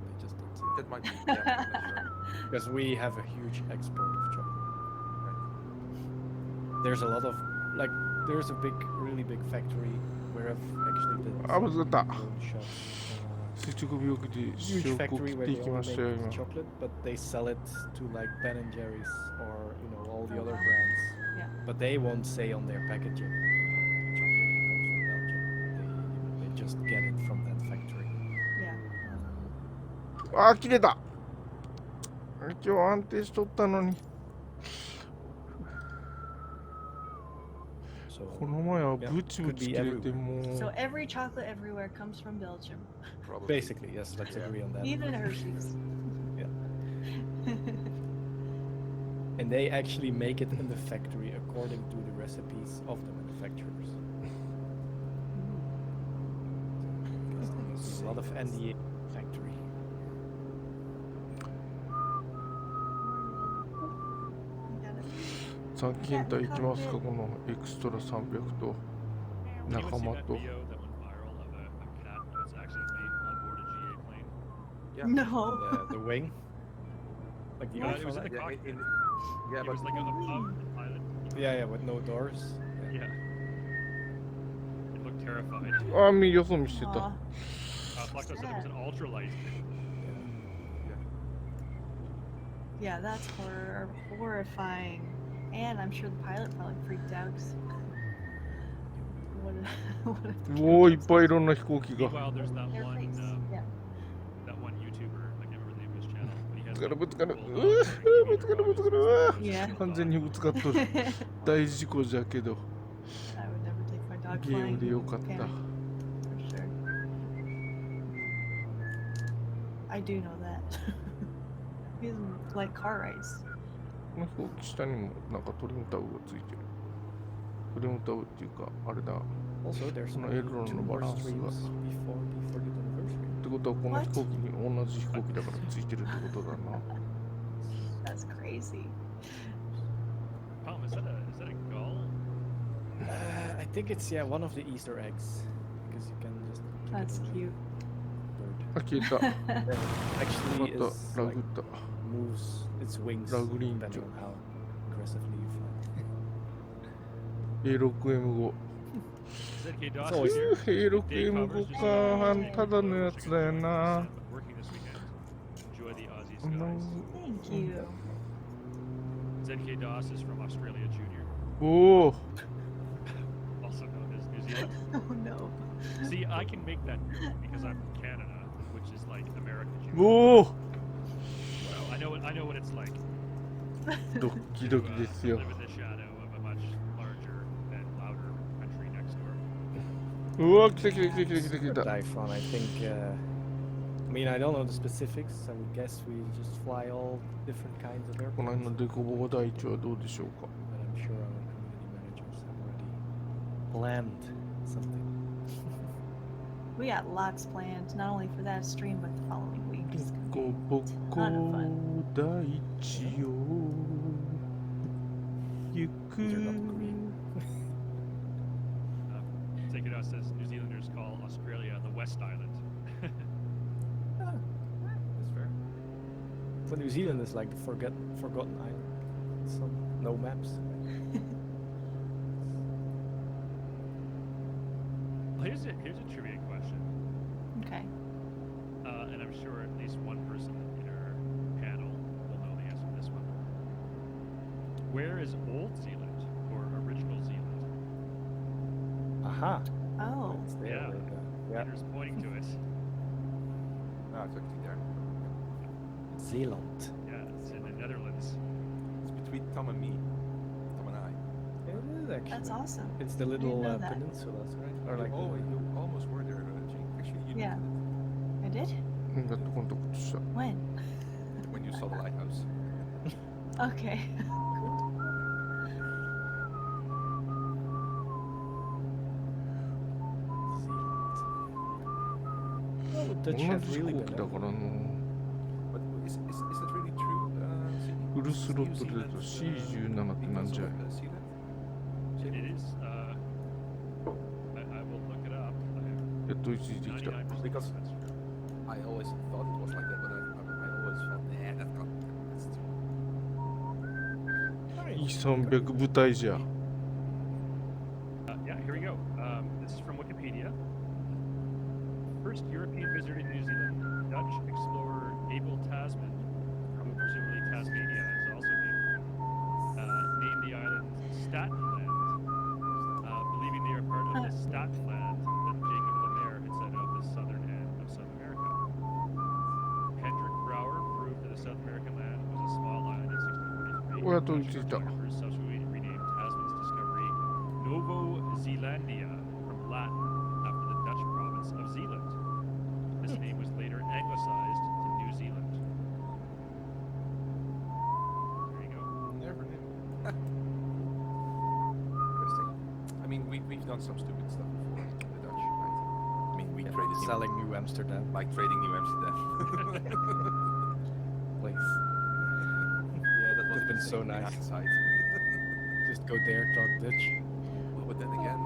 They just don't see it. That might be, yeah, I'm not sure. Because we have a huge export of chocolate. There's a lot of, like, there's a really big factory where I've actually did あ、ぶつかった。 my own shop. 垂直病気で Huge 証拠 factory 切っ where てい they き all ましたよ、 make 今。 chocolate, but they sell it to like Ben and Jerry's or all the Oh, other wow. brands. Yeah. But they won't say on their packaging chocolate comes from Belgium. They just get it from that factory. Yeah. あー、切れた。今日安定しとったのに。 So この前は Yeah, ブチブチ could be 切れてもう。 So every chocolate everywhere comes from Belgium. Probably. basically, yes, let's agree on that. Even Hershey's. And they actually make it in the factory according to the recipes of the manufacturers. Because there's a lot of NDA factory. 3金体いきますか、このエクストラ300と Anyone 仲 seen 間 that と。 video that went viral of a cat that was accidentally on board a GA plane? Yeah. No. The wing, like the It ultra was in the Yeah, cockpit. yeah, It but was like above the pilot. yeah, with no doors. Yeah. It looked terrified. あー、よそ見してた。 Aw. Flacco said it was an ultralight. Yeah, that's horrifying. And I'm sure the pilot probably freaked out. 'Cause what if, what if the おお、いっ cat ぱいいろんな飛行機が。 Meanwhile, there's that Their one, face. Yeah. that one YouTuber. I can't remember the name of his channel, but he has ぶつかる like ぶつかる。う full わ on ー、ぶつかるぶつかる。うわー Yeah. 完全にぶつかっとる。大事故じゃけど、 I would never take my dog ゲーム flying. でよかった。 Panic, for sure. I do know that. He doesn't like car rides. この飛行機下にもなんかトリムタウがついてる。トリムタウっていうか、あれだ。っ Also, there's No, no aileron two no more balance streamsが。 before the 40th anniversary. てことは、この飛行機に同じ飛行機だからついてるってことだな。 That's crazy. Tom, is that a gull? I think it's one of the Easter eggs because you can just. keep it That's in the cute. bird. あ、消えた。 Actually, ま is たラ like グった。 moves its wingsラグリーン depending ジョ on how aggressively you fly. A6M5。 ZK DOS always- is here. Day A6M5 covers か。ただのやつだよな。 Working this weekend. Enjoy the Aussie うん skies. Thank you. ZK DOS is from Australia Junior, おお。 also known as New Zealand. Oh no. See, I can make that joke because I'm from Canada, which is like America Junior. おお。 So I know what it's like ドッキドキ to ですよ。 live in the shadow of a much larger and louder country next door. うわ、来た来た来た来た来た来た。 Typhon, I think. I mean, I don't know the specifics. I would guess we just fly all different kinds of この airplanes. 辺のデコボコ第一はどうでしょうか。 But I'm sure our community managers have already planned something. We got lots planned, not only for that stream, but the following デ weeks. コボコ第一よ。ゆく。 These are not green. ZK DOS says New Zealanders call Australia the West Island. That's fair. But New Zealand is like the forgotten island. Some no maps. Here's a trivia question, Okay. and I'm sure at least one person in our panel will know the answer to this one. Where is Old Zealand or original Zealand? Aha. Oh. It's there. Yeah. Yeah. Peter's pointing to it. No, it's actually there. Zealand. Yeah, it's in the Netherlands. It's between Tom and me. Tom and I. It is actually. That's awesome. It's the didn't little know that. peninsulas, right? Or like You almost were there, Jane. Actually, you Yeah. I did? やっとコンタクトした。 When? did when you saw the lighthouse. Okay. Oh, 同 Dutch じ have 飛 really 行 been 機だからな。 But is that really true? Sydney? フルスロットルだ New と Zealand, C17 ってなん because じゃい of, Zealand? It is. I will look it up. やっと追いついてきた。 99% Because- that's true. I always thought it was like that, but I always thought, nah, that's too. E300 部隊じゃ。 Yeah, here we go. This is from Wikipedia. First European visitor to New Zealand, Dutch explorer Abel Tasman, who presumably Tasmania is also named the island Statland, believing they are part of the Statland that Jacob Lemaire had set out the southern end of South America. Hendrik Brouwer proved that the South American land was a small island in 1643. Oh, ja, to Dutch is het, ja. cartographers subsequently renamed Tasman's discovery Novo Zeelandia from Latin after the Dutch province of Zeeland. This name was later anglicized to New Zealand. There you go. Never knew. Interesting. I mean, we've done some stupid stuff before, the Dutch, right? I mean, we traded Selling New Amsterdam like trading New Amsterdam. place. Yeah, that would Could've been so nice. Hindsight. Just go there, talk Dutch. Well, but then again,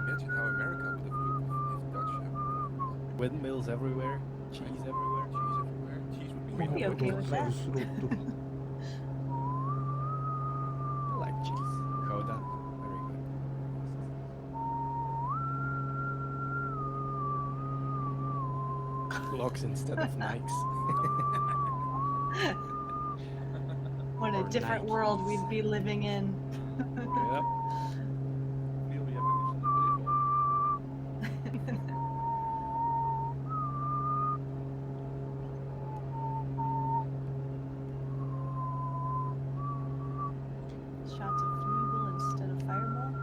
imagine how America would have looked if Dutch had Windmills everywhere, cheese everywhere. cheese everywhere. Cheese would be We'd be all okay over. with フ that. ルスロットル。 I like cheese. Gouda, very good. Locks instead of Nikes. What a Or different Nikes. world we'd be living in. Yep. Feel the evolution of baseball. Shots of Flugel instead of Fireball.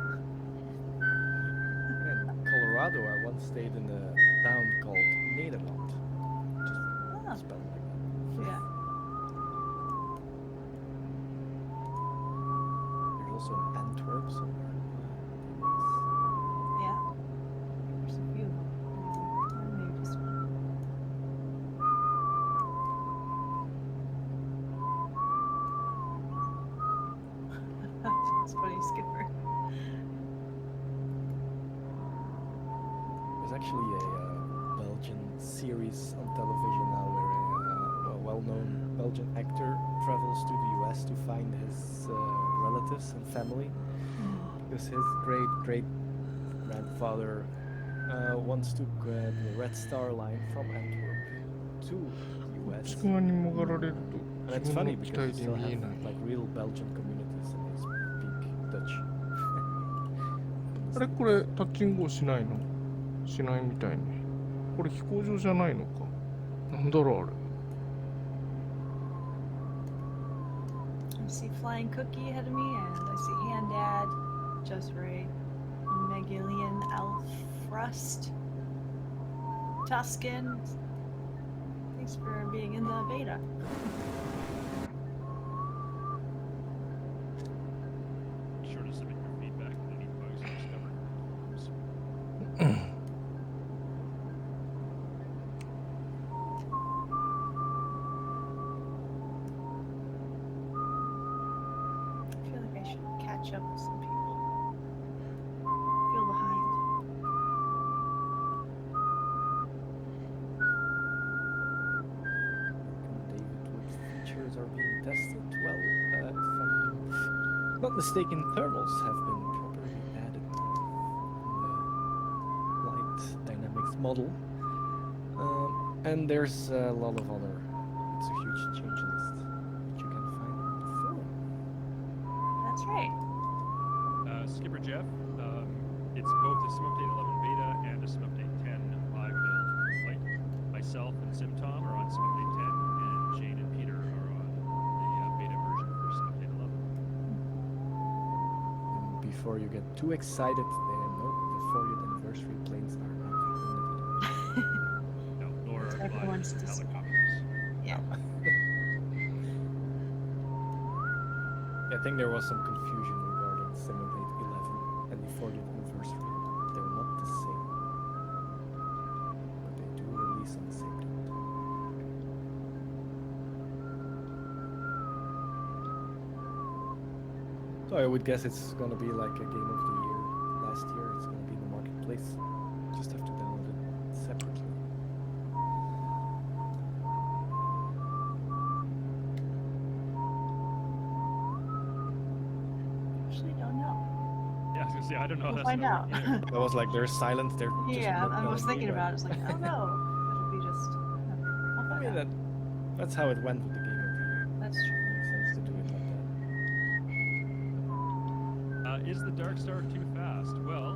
In Colorado, I once stayed in a town called Nederland. Oh, Just spelled like that. yeah. There's also an Antwerp somewhere. Yeah. There's a few of them. Or maybe just one. It's funny, Skipper. There's actually a Belgian series on television now where a well-known Belgian actor travels to the US to find his relatives and family because his great-great-grandfather once took the Red Star Line from Antwerp to the 内 US. 側に曲がられる And と it's 自分 funny の機 because 体 you で still 見え have ない。 like real Belgian communities and they speak Dutch. あれこれタッチングをしないの？しないみたいね。これ飛行場じゃないのか。なんだろうあれ。 I see Flying Cookie ahead of me, and I see Handad, Josray, Megillion, Alfrust, Tuscan. Thanks for being in the beta. Be sure to submit your feedback with any bugs you discover. I feel like I should catch up with some people. Feel behind. David, what features are being tested? Well, if I'm not mistaken, thermals have been properly added in the light dynamics model. And there's a lot of other, it's a huge change list that you can find on the forum. That's right. Skipper Jeff, it's both a SimUpdate 11 beta and a SimUpdate 10 live build. Like myself and SimTom are on SimUpdate 10, and Jane and Peter are on the beta version for SimUpdate 11. And before you get too excited, no, the 40th anniversary planes are not included. No, nor are Everyone's gliders and just- helicopters. Yeah. I think there was some confusion regarding Simulate 11 and the 40th anniversary. They're not the same. But they do release So I would guess it's gonna be like a game of the year. Last year, it's gonna be in the marketplace. Just have to download it separately. Actually, don't know. Yeah, I was gonna say I don't know. We'll That's find not out. working either. I was like, they're silent. They're just Yeah, not I was telling me, thinking but- about it. It's like, oh no, it'll be just. I'll I find mean, out. that's how it went with the game of the year. That's true. Makes sense to do it like that. Is the Dark Star too fast? Well,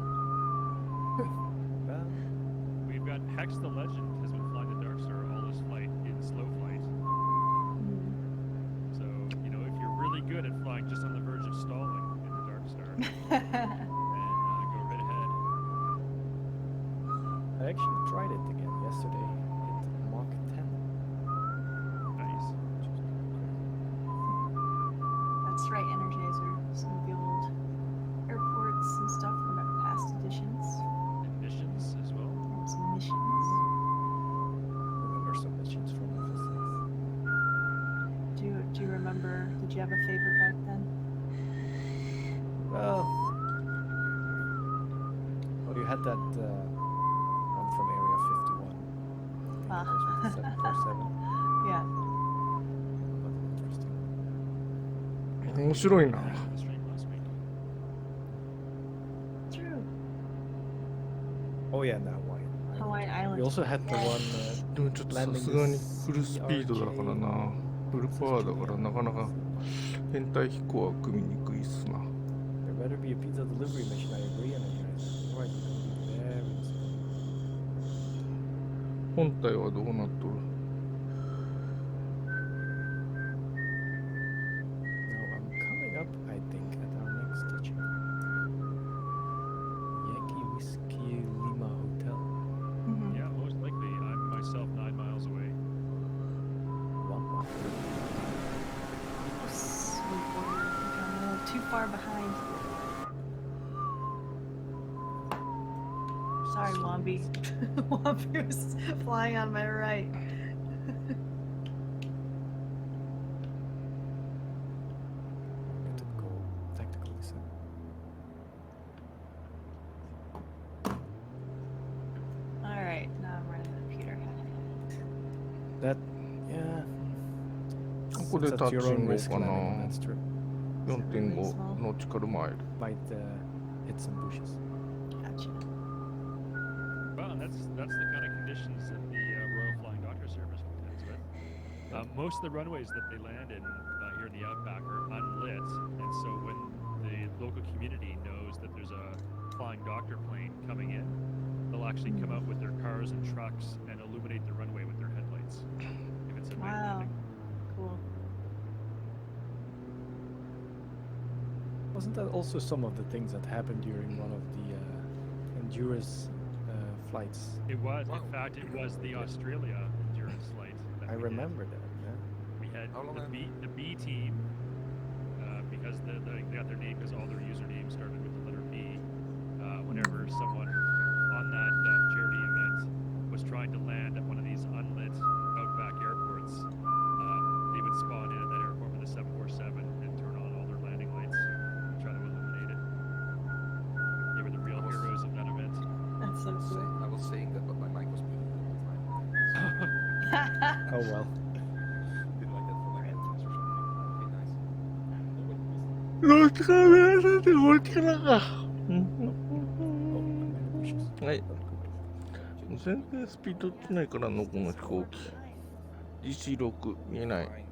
Well, we've got Hex the Legend has been flying the Dark Star all his flight in slow flight. Mm. So, you know, if you're really good at flying just on the verge of stalling in the Dark Star, then go right ahead. I actually tried it again yesterday. Hit Mach 10. Nice. Which is pretty quick. That's right, Energizer. Some of the old airports and stuff from past editions. And missions as well. And some missions. Remember some missions from FS6. Do you remember? Did you have a favorite back then? Well, you had that one from Area 51. I think it was with the 747. Yeah. That was interesting. 面白いな。 Yeah, the stream last week. True. Oh yeah, that one. Hawaiian Islands. We also had the one でもちょっとさすがにフルスピードだからな。フルパワーだからなかなか編隊飛行は組みにくいっすな。 There better be a pizza delivery mission, I agree, and otherwise it's gonna be very slow. 本体はどうなっとる？ Now I'm coming up, I think, at our next station. Yankee Whiskey Lima Hotel. Mhm. Yeah, most likely. I'm myself 9 miles away. 1 mile. Yes, we're a little too far behind. Sorry, Wombi. Wombi was flying on my right. Good to go tactically, so. Alright, now I'm running the computer. That, yeah. ここで It's タ at ッ your チ own ング risk かな。 landing, that's true. 4.5 ノーチカルマイル。 Might hit some bushes. Gotcha. Well, and that's the kind of conditions that the Royal Flying Doctor Service contends with. Most of the runways that they land in here in the Outback are unlit, and so when the local community knows that there's a flying doctor plane coming in, they'll actually come out with their cars and trucks and illuminate the runway with their headlights. If it's a night Wow. landing. Cool. Wasn't that also some of the things that happened during one of the Endurance flights? It was, Wow. in fact, it was the Australia endurance flight. That I we did. remember that, yeah. We had How long the B team, because they got their name because all their usernames started with the letter B. Whenever someone on that charity event was trying to land at one of these unlit outback airports, they would spawn in at that airport with a 747 and turn on all their landing lights and try to illuminate it. They were the real I was- heroes of that event. That's so cool. I was saying that, but my mic was muted the whole time. Oh well. Didn't like that for like 10 minutes or something. Okay, nice. Nobody was ノーチカルマイルでこっちからか。Oh, many bushes. はい。全然スピード落ちないからのこの飛行機。DC6 見えない。 fine.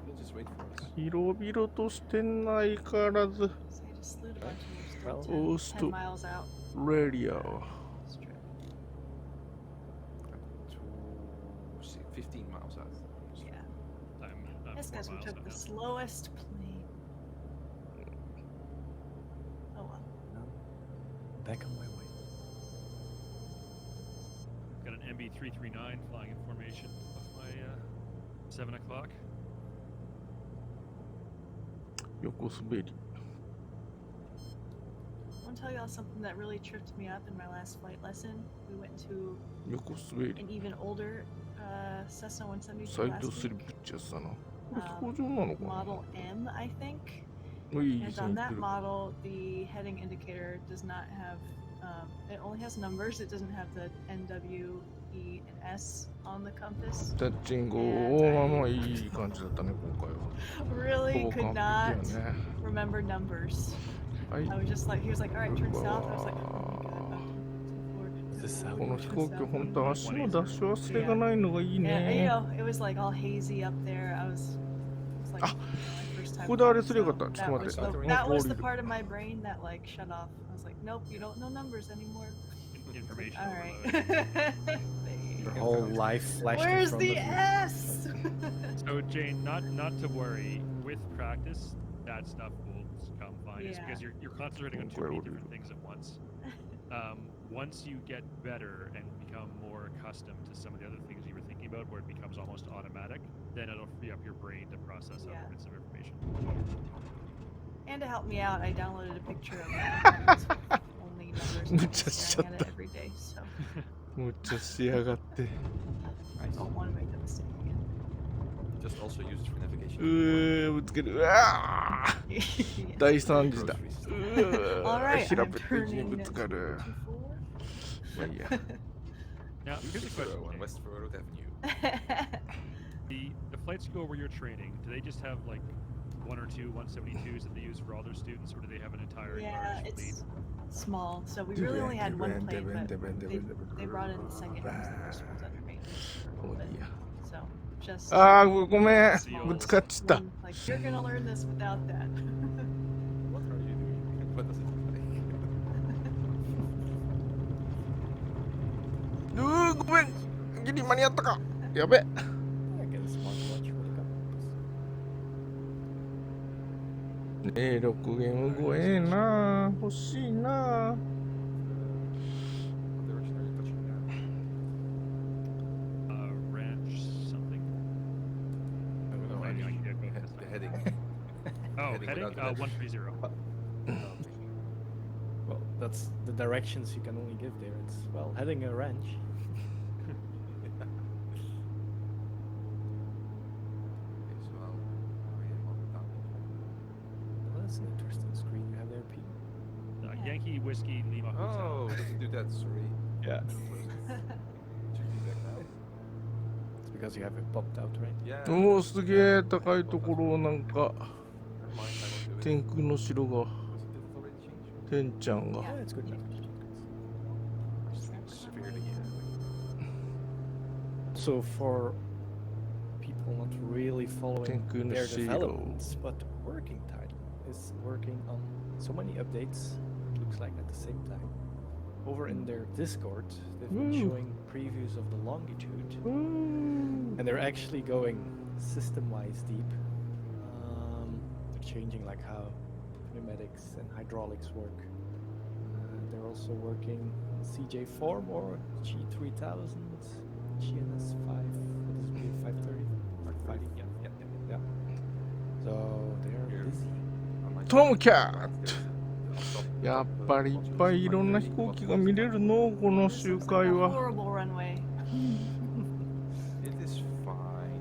We'll just wait for us. 広々としてないからず。 So I just slewed a bunch of them Well, to 10 miles out. レディア。 Straight. To 15 miles out. Yeah. I'm Yes, 4 guys, we miles took the ahead. slowest plane. Oh well. Back on my way. Got an MB339 flying in formation off my 7 o'clock. 横滑り。 I want to tell y'all something that really tripped me up in my last flight lesson. We went to 横滑り。 an even older Cessna 172サイド last スリッ week. プってやつだな。これ飛行場なのかな Model M, I think. ういい And 線 on いって that る。 model, the heading indicator does not have, it only has numbers. It doesn't have the N, W, E, and S on the compass. タッチング、おー、まあいい感じだったね、今回は。 Really ほぼ could 完 not 璧やね。 remember numbers. はい。 I was just like, he was like, all right, turn south. I was like, う oh わ my god. Is this how ーこ you の飛行 turn 機、 south? 本当足の出し忘れがないのがいい Yeah, you ね。 know, it was like all hazy up there. I was like, Ah, my first time. ここであれ flying, すればよ so かった。ちょっ that と待 was って。 the, もう that 一個 was 降 the りる。 part of my brain that like shut off. I was like, nope, you don't know numbers anymore. Information All overload. right. Your whole life flashed in Where's front the of you. S? So Jane, not to worry. With practice, that stuff will come fine. It's Yeah. because you're concentrating on too many different things at once. Once you get better and become more accustomed to some of the other things you were thinking about, where it becomes almost automatic, then it'll free up your brain to process Yeah. other bits of information. And to help me out, I downloaded a picture of it. Only numbers. and I'm Just staring shut at it every day, so むっちゃ仕上がって。 I don't want to make that mistake again. Just also use it for う navigation. ー、ぶつける。うわー Yeah. 大惨事だ。 Groceries. う All ー right, 平 I'm べったいに turning ぶつかる。 to まあいいや。 Now, here's a question. on Jane. West Road Avenue. The flight school where you're training, do they just have like one or two 172s that they use for all their students, or do they have an entire Yeah, large fleet? it's small, so we really only had one plane, but they brought in the second because the first one was under maintenance for a も little ういい bit. や。 So just あー、ごめん。ぶつかっちゃった。 one, like you're gonna learn this without that. What are you doing? What does it look like? ごめん。ギリ間に合ったか。やべ。 I get a smartwatch when it comes. 6ゲーム超えな。欲しいな。 What direction are you touching now? Ranch something. No, I I mean, mean, yeah, go the heading. Oh, Heading heading? without the dash. 130. Well, that's the directions you can only give there. It's, well, heading a ranch. Okay, so I am on the down. Well, that's an interesting screen you have there, Pete. Yankee Whiskey Lima Hotel. Oh, doesn't do that, sorry. Yeah. Check me back now. It's because you have it popped out, right? Yeah. おお、すげえ高いところをなんか Never mind, I won't do it. 天空の城が Was it did it already change? 天ちゃんが Yeah, it's good. Severely, So for people not really following Tenkun their Shiro. developments, but working title is working on so many updates, looks like at the same time. Over in their Discord, they've been Woo. showing previews of the longitude, うーん and they're actually going system-wise deep. They're changing like how pneumatics and hydraulics work. They're also working on CJ form or G3000, GNS5, what is it, 530? 530, yeah. So they're busy. トムキャットやっぱりいっぱいいろんな飛行機が見れるのこの This 集 looks 会 like a は horrible runway. It is fine.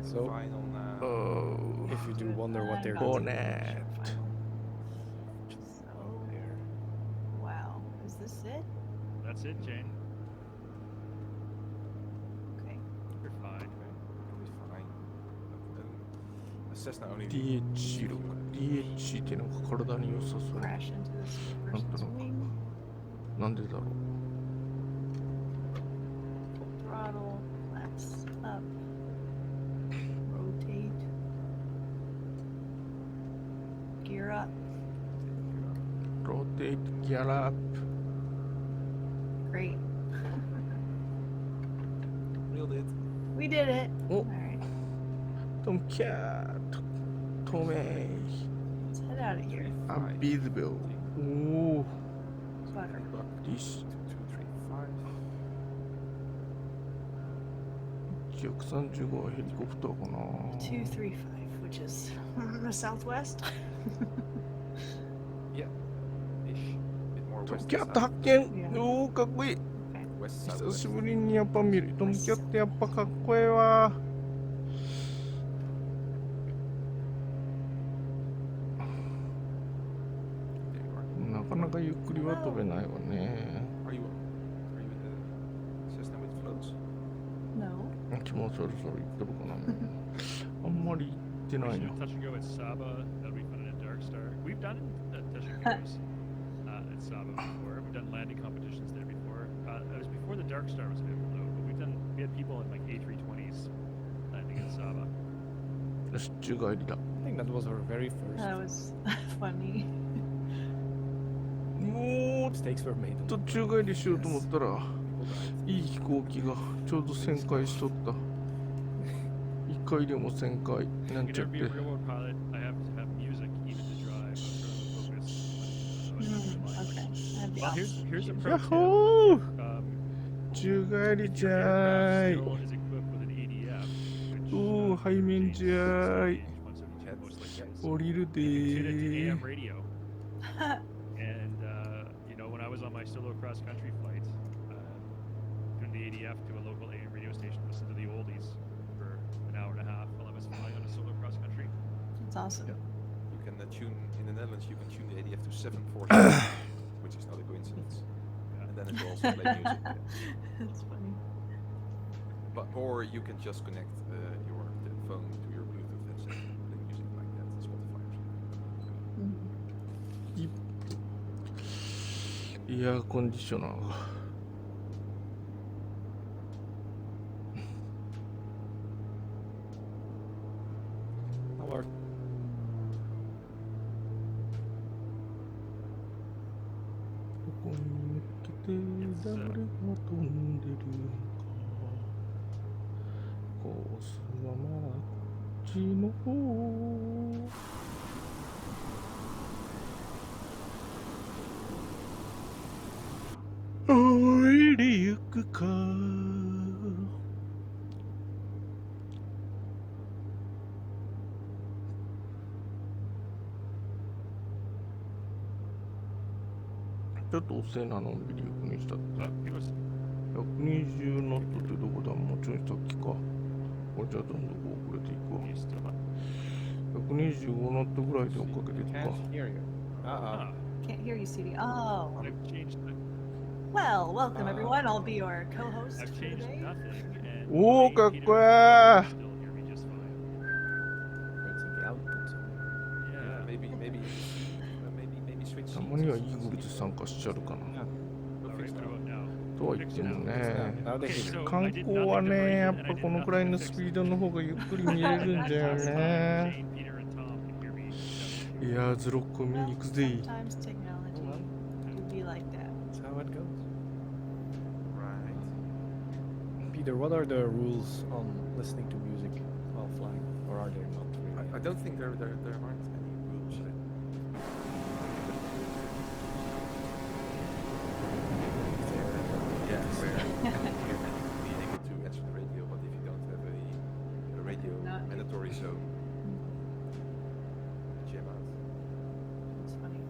It's So- fine on お If you do wonder what they're Oh, doing. net. So, wow, is this it? That's it, Jane. Okay. You're fine. It'll be fine. A Cessna only. DH 色か DH ってなんか体に良さそう Crash into this person's Not wing. なんでだろう Full throttle. Flaps up. Rotate. Gear up. ローテイトギャラアップ Great. Reeled it. We did it. Oh. All right. トムキャット透明 Let's head out of here. アンビズベルおお Butter. ディッシ 2, 2, 3, 135はヘリコプターかな 235, which is the southwest. 5. Yeah. Ish. Bit more ト west. ムキャッ than ト south. 発見おおかっこいい West, 久 southwest. しぶりにやっぱ見るトムキャットやっぱかっこええわ飛べないわね。Are you in the system with floats? No. 気もそろそろ行ってるかな。あんまり行ってないな。 Touch and go at Saba that we found at Dark Star. We've done touch and goes at Saba before. We've done landing competitions there before. It was before the Dark Star was available though, but we had people in like A320s landing at Saba. よし、宙返りだ。 I think that was our very first. That was funny. もう Mistakes were made. と宙返りしようと思ったら、いい飛行機がちょうど旋回しとった。一回でも旋回なん You ちゃ can っ never be て a。real pilot. I have to have music even to drive. I'm trying to focus. Okay. I have the Well, option. here's a や pro っ tip. ほー Um, 宙返り If じ your ゃ aircraft ーい。 still is equipped with an ADF, which, おー、背面じゃーい。 172 most likely is. 降りるで You can tune it to ー。 AM radio. And you know, when I was on my solo cross country flight, tuned the ADF to a local AM radio station, listened to the oldies for an hour and a half while I was flying on a solo cross country. That's awesome. Yeah. You can tune in the Netherlands. You can tune the ADF to 740, which is not a coincidence. Yeah. And then it will also play music. Yeah. That's funny. But or you can just connect your phone to your Bluetooth headset and play music like that. That's what the fires. Mhm. エアコンディショナーが。Our ここに向けて誰が飛んでるのか。コースはまあこっちの方。おいでゆくか。ちょっと遅いな、のんびりゆくにしたって。 It was 120ノットってどこだ、もうちょい先か。これじゃあどんどん遅れていくわ。 used to. 125ノットぐらいで追っかけていくか。 can't hear you. Ah, Can't hear you, CD. Oh. I've changed. Well, welcome everyone. I'll be your co-host I've for changed today. nothing. And Oh, Peter какая! still hear me just fine. It's in the output. Yeah. Maybe switch た seats まには or イーグル something. で参加しちゃうかな。 We'll All fix right. What that. about now? とは言ってもね。 Now they Okay, hear you. so 観 I did 光は nothing to ね、 break や it, っ and ぱ I did このくらい nothing の to ス fix ピ it. ードの方がゆっくり見れるんだよ Jane, ね。 Peter, and Tom can hear me. いやー、ズロッコ見に行くぜ。 Sometimes technology can be like that. That's how it goes. Right. Peter, what are the rules on listening to music while flying, or are there not really? I don't think there aren't any rules. Yeah, where being able to answer the radio, but if you don't have a radio Not- mandatory, so jam out. It's funny.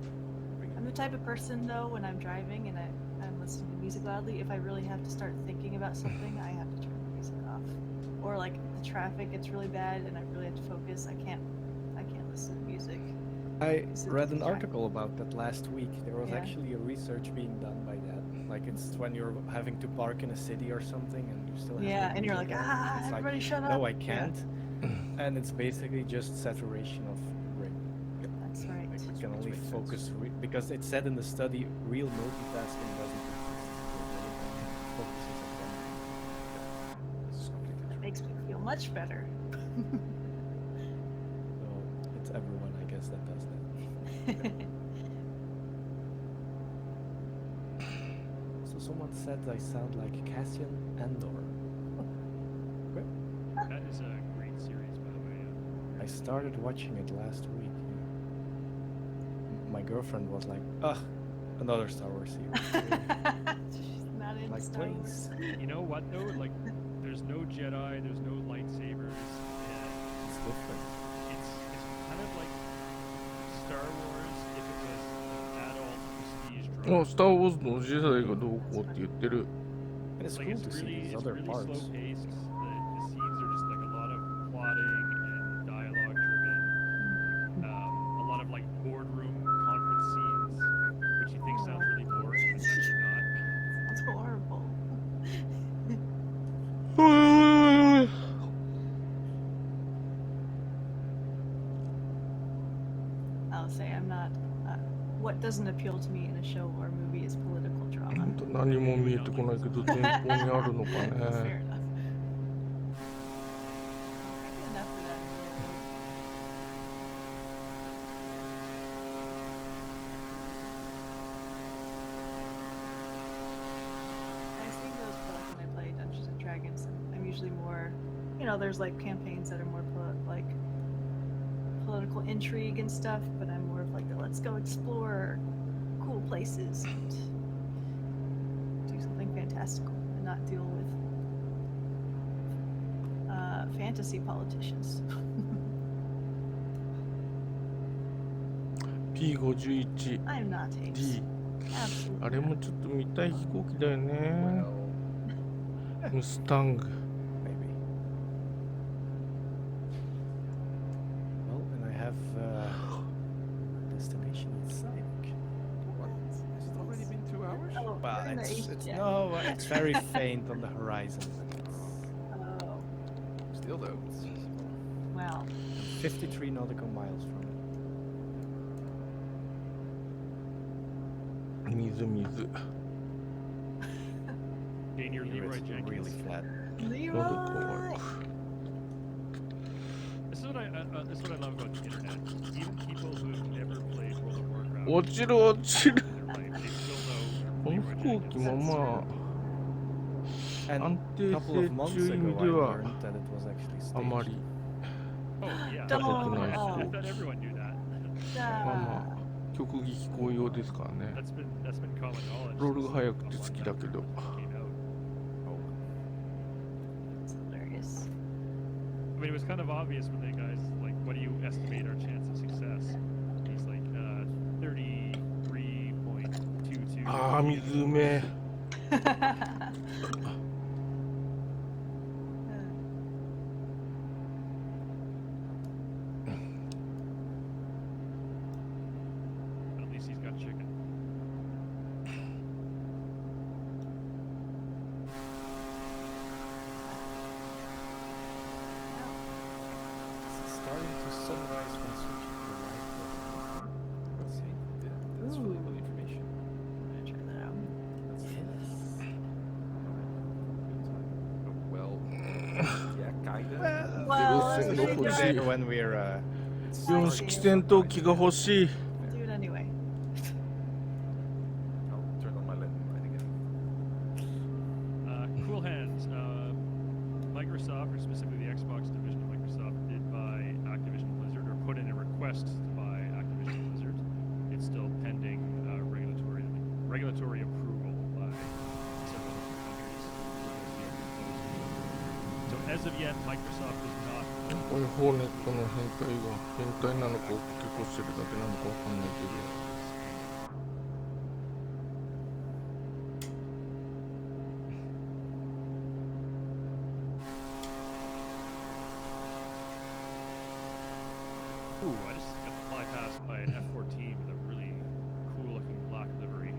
Bring it. I'm the type of person though, when I'm driving and I'm listening to music loudly, if I really have to start thinking about something, I have to turn the music off. Or like the traffic gets really bad and I really have to focus, I can't listen to music. I Is it read an distract- article about that last week. There was Yeah. actually a research being done by that. Like it's when you're having to park in a city or something, and you still have Yeah, the and you're music like, on. It's everybody shut up. no, I Yeah. can't. And it's basically just saturation of brain. That's right. Like you can Which only makes sense. focus because it said in the study real multitasking doesn't exist. Your brain focuses on one thing. It's completely That true. makes me feel much better. So it's everyone, I guess, that does that. So someone said I sound like Cassian Andor. That is a great series, by the way. I started watching it last week. My girlfriend was like, "Ugh, another Star Wars series." She's not into Like, Star Wars. please. You know what though? Like, there's no Jedi, there's no lightsabers, and It's different. it's kind of like Star Wars if it was an adult prestige あ、 drama. スター・ウォーズのジェダイがどうこうって言ってる。 And it's Like cool to see these other really parts. slow paced. The scenes are just like a lot of plotting and dialogue driven. A lot of like boardroom conference scenes, which you think sounds really boring. I'll say I'm not. What doesn't appeal to me in a show or movie is political drama. ほんと何も見えてこないけど前方にあるのか Fair ね。 enough. Maybe enough for that. I've seen those when I play Dungeons and Dragons. I'm usually more, there's like campaigns that are more like political intrigue and stuff, but I'm more of like the let's go explore cool places and do something fantastical and not deal with fantasy politicians. P51D I'm not Higgs. Absolutely あれも not. ちょっと見たい飛行機だよね。 Well, ムスタング Maybe. Well, and I have destination inside. what? Has it already been 2 hours? Oh, Well, you're in the it's East, yeah. no, it's very faint on the horizon. Oh, Still though. It's, wow. 53 nautical miles from it. 水水 Gain your Here Leroy it's Jenkins. really flat. 喉乾 Leroy! く This is what I love about the internet. Even people who have never played World of Warcraft 落ちる落ちる in their life, they still know この Leroy 飛行機 Jenkins. もまあ And 安 a 定 couple 性 of と months いう意 ago, 味 I では learned that it was actually あま staged. り Oh yeah. Don't. Nice. I Oh. thought everyone knew that. まあまあ曲技飛行用ですからね That's been common knowledge. ロールが since 速くて好きだけど came out. It's hilarious. I mean, it was kind of obvious when the guys like, "What do you estimate our chance of success?" He's like, 33.22. ああ水うめえ At least he's got chicken. It's starting to sunrise when switching to the light. let's see. Yeah, that's really good information. Check that out. That's well, yeah, kinda. Well, Yes, let's no take push. it. There when we're 4式戦闘機が欲しい Do it anyway. I'll turn on my light again. Cool hands. Microsoft, or specifically the Xbox division of Microsoft, did buy Activision Blizzard, or put in a request to buy Activision Blizzard. It's still pending regulatory approval by several countries. So as of yet, Microsoft is not. これホーネットの変態なのか結構してるだけなのかわかんないけど Ooh, I just got bypassed by an F-14 with a really cool-looking black livery.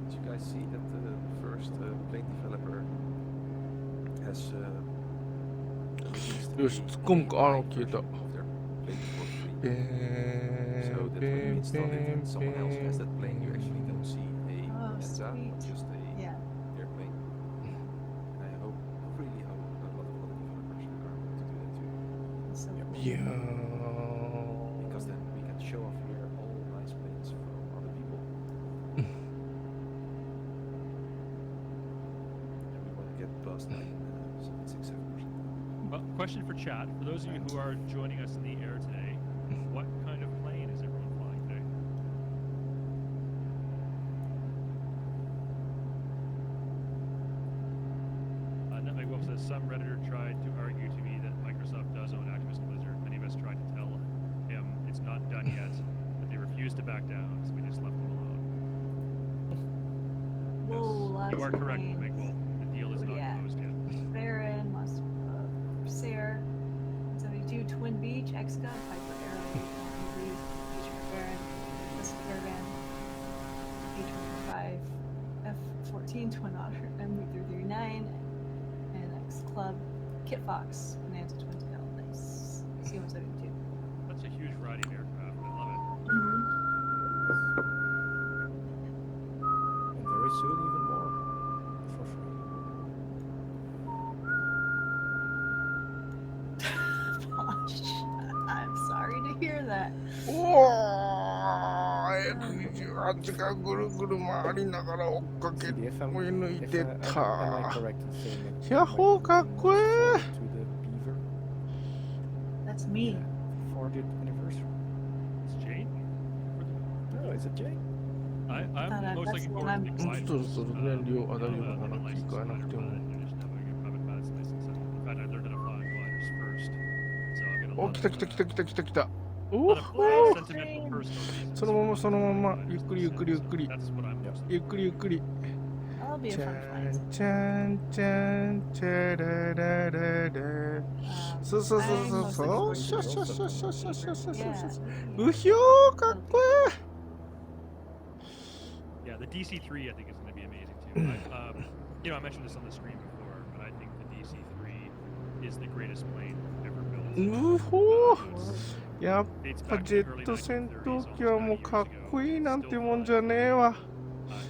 Did you guys see that the first plane developer has released よし突っ込むかああ消えた of their plane for free? ペ So ー that ペ when you ー install it ペ and someone else has ー that plane, you actually don't see a Oh, Mensa, sweet. but just a Yeah. airplane. And I really hope a lot of other developers are going to do that too. It's so cool. いやー Because then we can show off here all nice planes from other people. And we want to get past 6-7%. Well, question for chat. For those of you who are joining us in the air today, what kind of plane is everyone flying today? Well, says some Redditor tried to argue to me that Microsoft does own Activision Blizzard. Many of us tried to tell him it's not done yet, but they refused to back down, so we just left them alone. Whoa, lots You are of correct, planes. Miguel. The deal is not Yeah. closed yet. Baron, Sayre, 72, Twin Beach, X-Gun, Piper Arrow, Beach Baron, Pacific Caravan. Kit Fox, Bonanza 20L. Nice. C-172. That's a huge variety of aircraft. I love it. And very soon, even more for free. Gosh, I'm sorry to hear that. おー、F28 がぐるぐる回りながら追っかけ CD, if I'm, 追い抜い if て I, am I た。 correct in saying that Yahoo, you might beかっこいい。 looking forward to the Beaver That's me. 40th anniversary? It's Jane? No, is it Jay? I'm most that's looking what forward to I'm- the glide そろそろ燃料上がる the のかな、切り license 替えなく glider ても。 pilot. There's no way you can probably pass the license. In fact, I learned how to fly on gliders first. So I'm gonna お、 love 来た来た来た来た来た来た。 a お lot of ー、 sentimental personal reasons. そのままそのまま、ゆっくりゆっくりゆっくり。 That's what I'm most ゆっくりゆっくり。 That'll be a ちゃ fun ん flight. ちゃんちゃんちゃらららら。そうそうそうそうそう。シャシャシャシャシャシャシャシャシャ。うひょー、かっこいい。 Yeah, the DC-3 I think is going to be amazing too. I mentioned this on the stream before, but I think the DC-3 is the greatest plane ever built. うほー。 やっ Dates ぱ back ジェ to the ッ early ト戦 1930s, 闘機はもうかっこいいなんてもんじゃねえわ。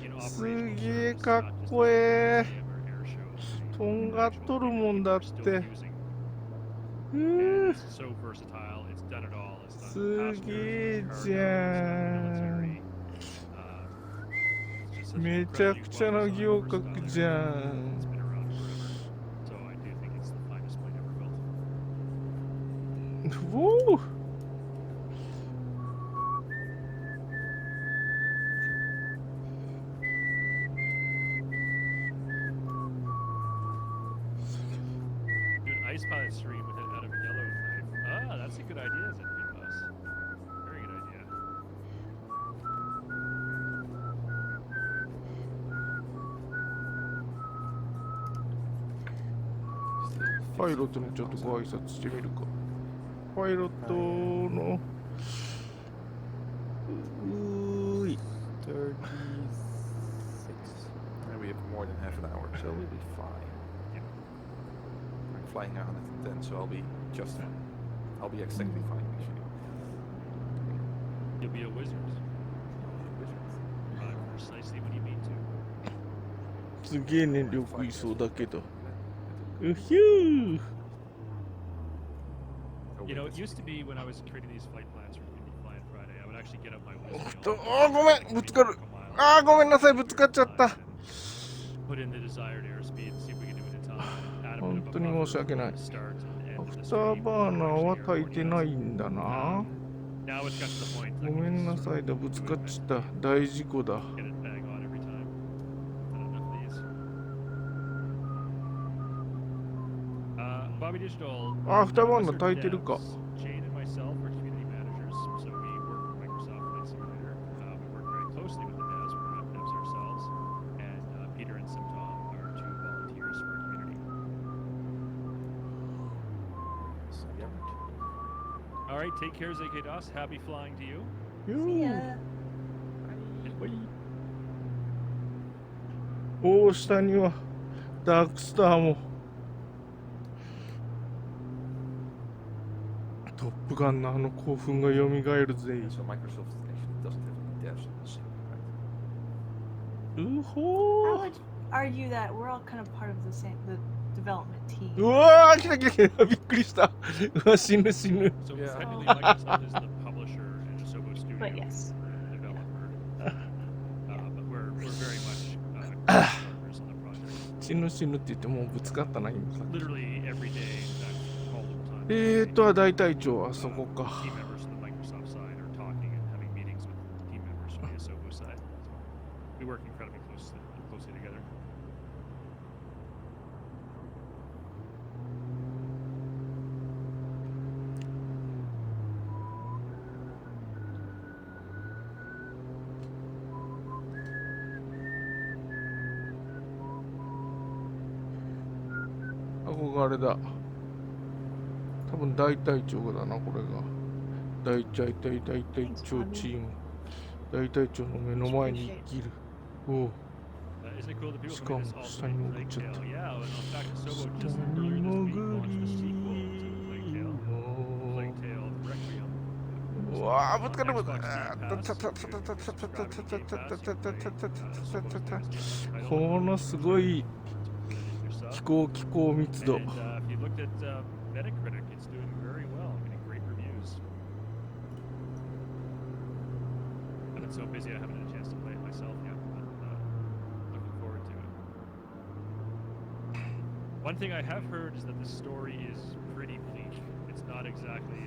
in す operational げえ service, かっ not just こ as え a え。 museum or air show, とんがっとるもんだっ still て。 using. う And ー it's so versatile. It's done it all. It's done す passengers, げえ it's done じ cargo, ゃ it's done ん。 military. It's just such an めちゃ incredibly くちゃな well-designed, 行 versatile 格じゃ aircraft. ん。 It's been around forever. So I do think it's the finest plane ever built. おお。Do an ice pilot stream with it out of Yellowknife. Ah, that's a good idea, ZBus. Very good idea. パイロットにちょっとご挨拶してみるか。パイロットの。うーい。 36. And we have more than half an hour, so we'll be fine. Yeah. I'm flying 110, so I'll be just fine. I'll be exactly fine, actually. You'll be a wizard. I'll be a wizard. Precisely when you mean to. すげえ燃料食いそうだけど。 Yeah. うひゅー。 You know, it used to be when I was creating these flight plans for Flying Friday, I would actually get up my whiz と、あー、ごめん、ぶつかる。あー、ごめんなさい、ぶつかっちゃった。 Put in the desired airspeed, see if we can do it in time. Add a bit of a 本当に申し訳ない buffer to start and ア end フ the ター stream バーナー before は actually 炊いてない airborne んだな。 Now it's got to the point. ごめんなさいだ、ぶつかっちゃった。大事故だ。 Get it bang on every time. Not enough of these. Bobby Digital. あ、アフターバー none ナ of ー us 炊 are いてるか。 devs. Jane and myself are community managers, so we work with Microsoft Flight Simulator. We work very closely with the devs. We're not devs ourselves. And Peter and Simtom are two volunteers for our community. All right, take care, ZK DOS. Happy flying to you. よ See ー ya. おー、下にはダークスターも。トップガンのあの興奮が蘇るぜ。 So Microsoft actually doesn't have any devs on the sim, right? うほ I ー。 would argue that we're all kind of part of the same the development team. うわー、来た来た来た。びっくりした。うわ、死ぬ死ぬ。 So Yeah. technically, Microsoft is the publisher and Asobo Studio But yes. the developer. But we're very much partners on the project. 死ぬ死ぬって言ってもうぶつかったな、今さっき。 Literally every day, in fact, multiple times. 大隊長、あそこか。 Team members from the Microsoft side are talking and having meetings with team members from the Asobo side. We work incredibly closely together. あ、ここがあれだ。多分大隊長がだな、これが。大隊長チーム。大隊長の目の前に生きる。おう。isn't it cool that peopleし can か do も this also 下に in 潜っ Plague ちゃった。 Tale? Yeah, and in fact, Sobo just 下 earlier に this week 潜 launched a り sequel to Plague Tale, Plague Tale Requiem. う So わー、ぶ on つかるぶつ Xbox か Game る。 Pass, たた if た you're たたた subscribed た to た Game た Pass, た you た play たた Sobo's たた。 newest title. このすごい It's included in your sub. 気候密度。 And if you looked at Metacritic, it's doing very well, getting great reviews. I've been so busy I haven't had a chance to play it myself yet, but looking forward to it. One thing I have heard is that the story is pretty bleak. It's not exactly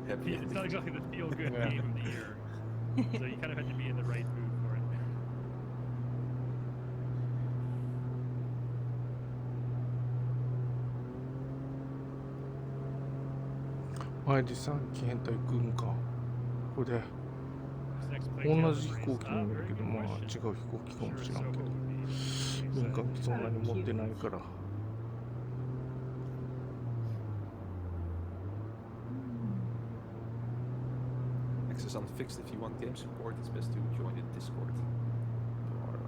it's not exactly the feel-good Yeah. game of the year. So you kind of had to be in the right mood for it. 前で3機変態来るんか。これで This next Plague Tale 同じ飛 release, 行機なんだ very けど、 good まあ違う question. 飛行機か I'm も sure しれん Sobo けど、 would be 民 excited. 間機そんなに持ってないから。 Access unfixed. If you want game support, it's best to join the Discord. There are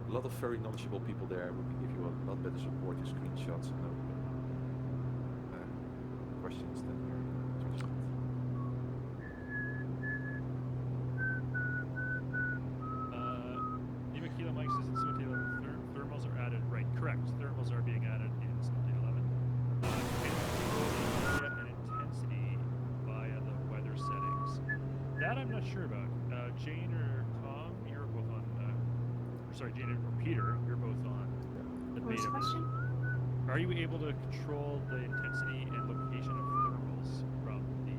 a lot of very knowledgeable people there who can give you a lot better support, your screenshots and no questions than your judgment. Nimakila Mike says in Smith 11 thermals are added. Right, correct. Thermals are being added in Smith 11. And intensity via the weather settings. That I'm not sure about. Jane or Tom, you're both on. Sorry, Jane or Peter, you're both on the What was beta. the question? Are you able to control the intensity and location of thermals from the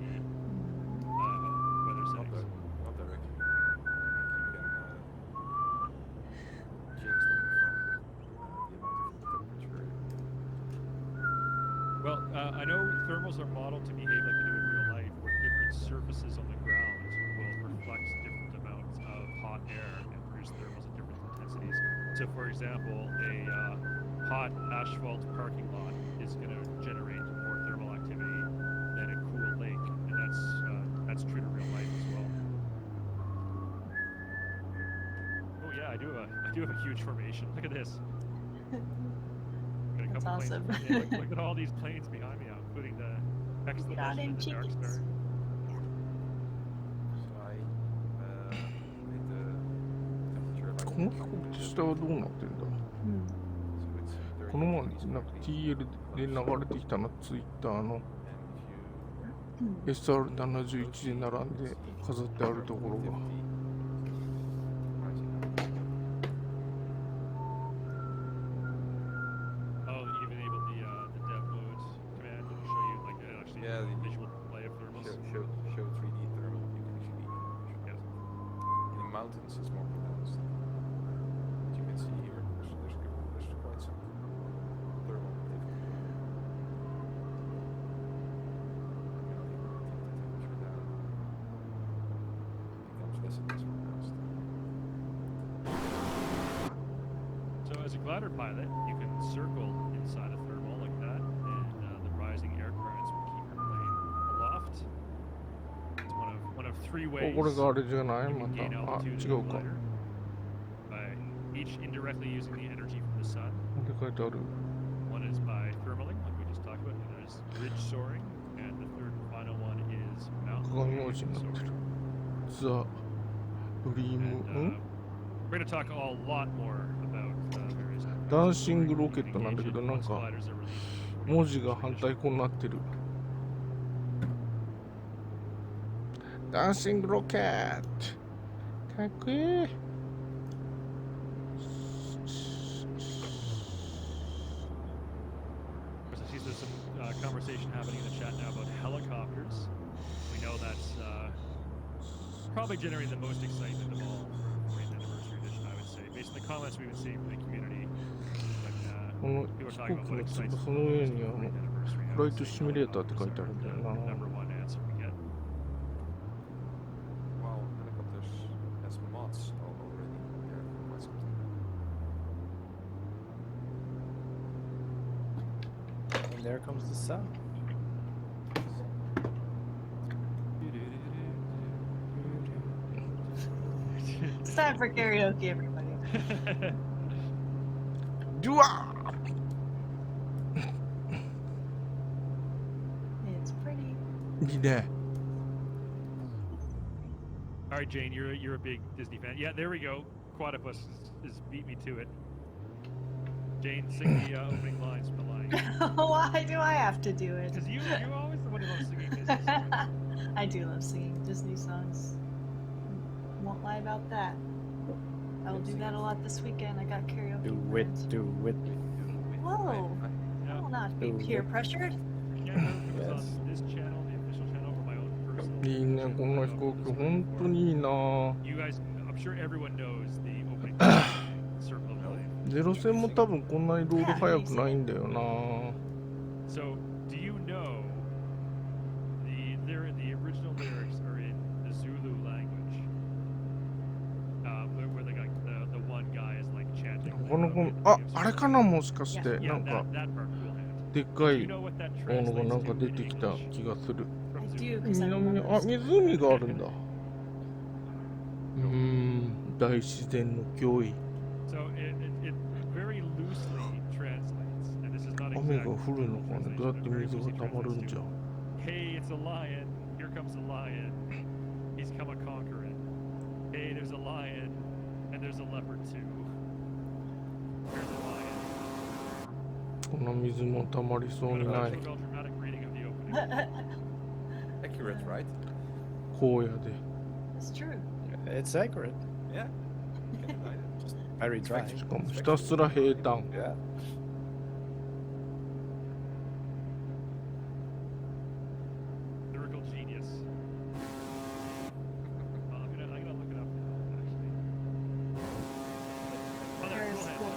weather Not, settings? not directly. I think you can change them from the amount of temperature. Well, I know thermals are modeled to behave like they do in real life, where different surfaces on the ground will reflect different amounts of hot air and produce thermals at different intensities. So, for example, a hot asphalt parking lot is going to generate more thermal activity than a cool lake, and that's true to real life as well. Oh yeah, I do have a huge formation. Look at this. Got a That's couple planes awesome. in front of me. Look at all these planes behind me, including the excellent Got legend him, and the Dark chickens. Star. So I made the temperature like この飛行機下はどうなってんだ。 Hmm. so it's very この前 easy なんか to TL で流れてきたな、ツイッターの and if you SR71 で並んで飾ってあるところが。 Oh, you even enabled the dev mode command to show you like actually Yeah, the- visual display of thermals. show 3D thermal, you can actually Yeah. in the mountains it's more pronounced. As you can see here, there's quite some thermal activity. You know, you take the temperature down, it becomes less and less pronounced. So as a glider pilot, you can circle inside a thermal like that, and the rising air currents will keep your plane aloft. It's one of three お ways これがあれじゃない you ま can た。 gain あ、 altitude 違 in う a か。 glider by each indirectly using the energy from the sun. なんで書いてある One is by thermaling, like we just talked about. The other is ridge soaring, and the third and final one is mountain 鏡文字になって soaring. る。ザ・ドリー And ム、ん we're going to talk a lot more about various ダンシングロケットなんだけど、なん once か gliders are released. 文字が反対向になってる。ダンシングロケットかっこいい。 I see there's some conversation happening in the chat now about helicopters. We know that's probably generating the most excitement of all for 40th anniversary edition, I would say, based on the comments we've been seeing from the community. この People are 飛 talking 行 about 機 what の excites 翼 them の the 上 most に about 40th anniversary. フライトシミュレーターって書いてあるんだよ The な。 number one answer we get. Well, helicopters has mods already there for quite some time. And there comes the sun. It's time for karaoke, everybody. ドゥワ It's pretty. ーいいね。 All right, Jane, you're a big Disney fan. Yeah, there we go. Quadipus is beat me to it. Jane, sing the opening lines from The Lion King. Why do I have to do it? Because you're always the one who loves singing Disney songs. I do love singing Disney songs. Won't lie about that. I will do that a lot this weekend. I got karaoke. Do it, planned. do it. Whoa! I will not be peer pressured. I can't remember if it was on this channel, the official channel, or my own personal. いいね、この飛行機、本当にいいな。 You guys, I'm sure everyone knows the opening Circle of Life. ゼロ戦も多分こんなにロード速くないんだよな。 So, do you know the original lyrics are in the Zulu language? Where they got the one guy is like chanting. この子、あ、あれかな、もしかして、 Yeah, なんか that part, cool hand. でっか Do い you know what that ものが translates なんか to 出 in てきた English? 気がする。 I From do Zulu. because I 南に、あ、 remember. 湖があるんだ。大自然の脅威。 So it very loosely translates, and this is not 雨 exact が降るのかね、どうやって水が溜まるんじゃ。 Hey, it's a lion. Here comes a lion. He's come a conquering. Hey, there's a lion, and there's a leopard too. Here's a lion. この水も溜まりそう What に about ない。 the dramatic reading of the opening? Accurate, right? 荒野で。 It's true. It's accurate. Yeah. Can't deny it. Just very dry. しかもひたすら平坦。 Yeah. Lyrical genius. I'm gonna look it up now, actually. Oh, there, Very cool hand. cool.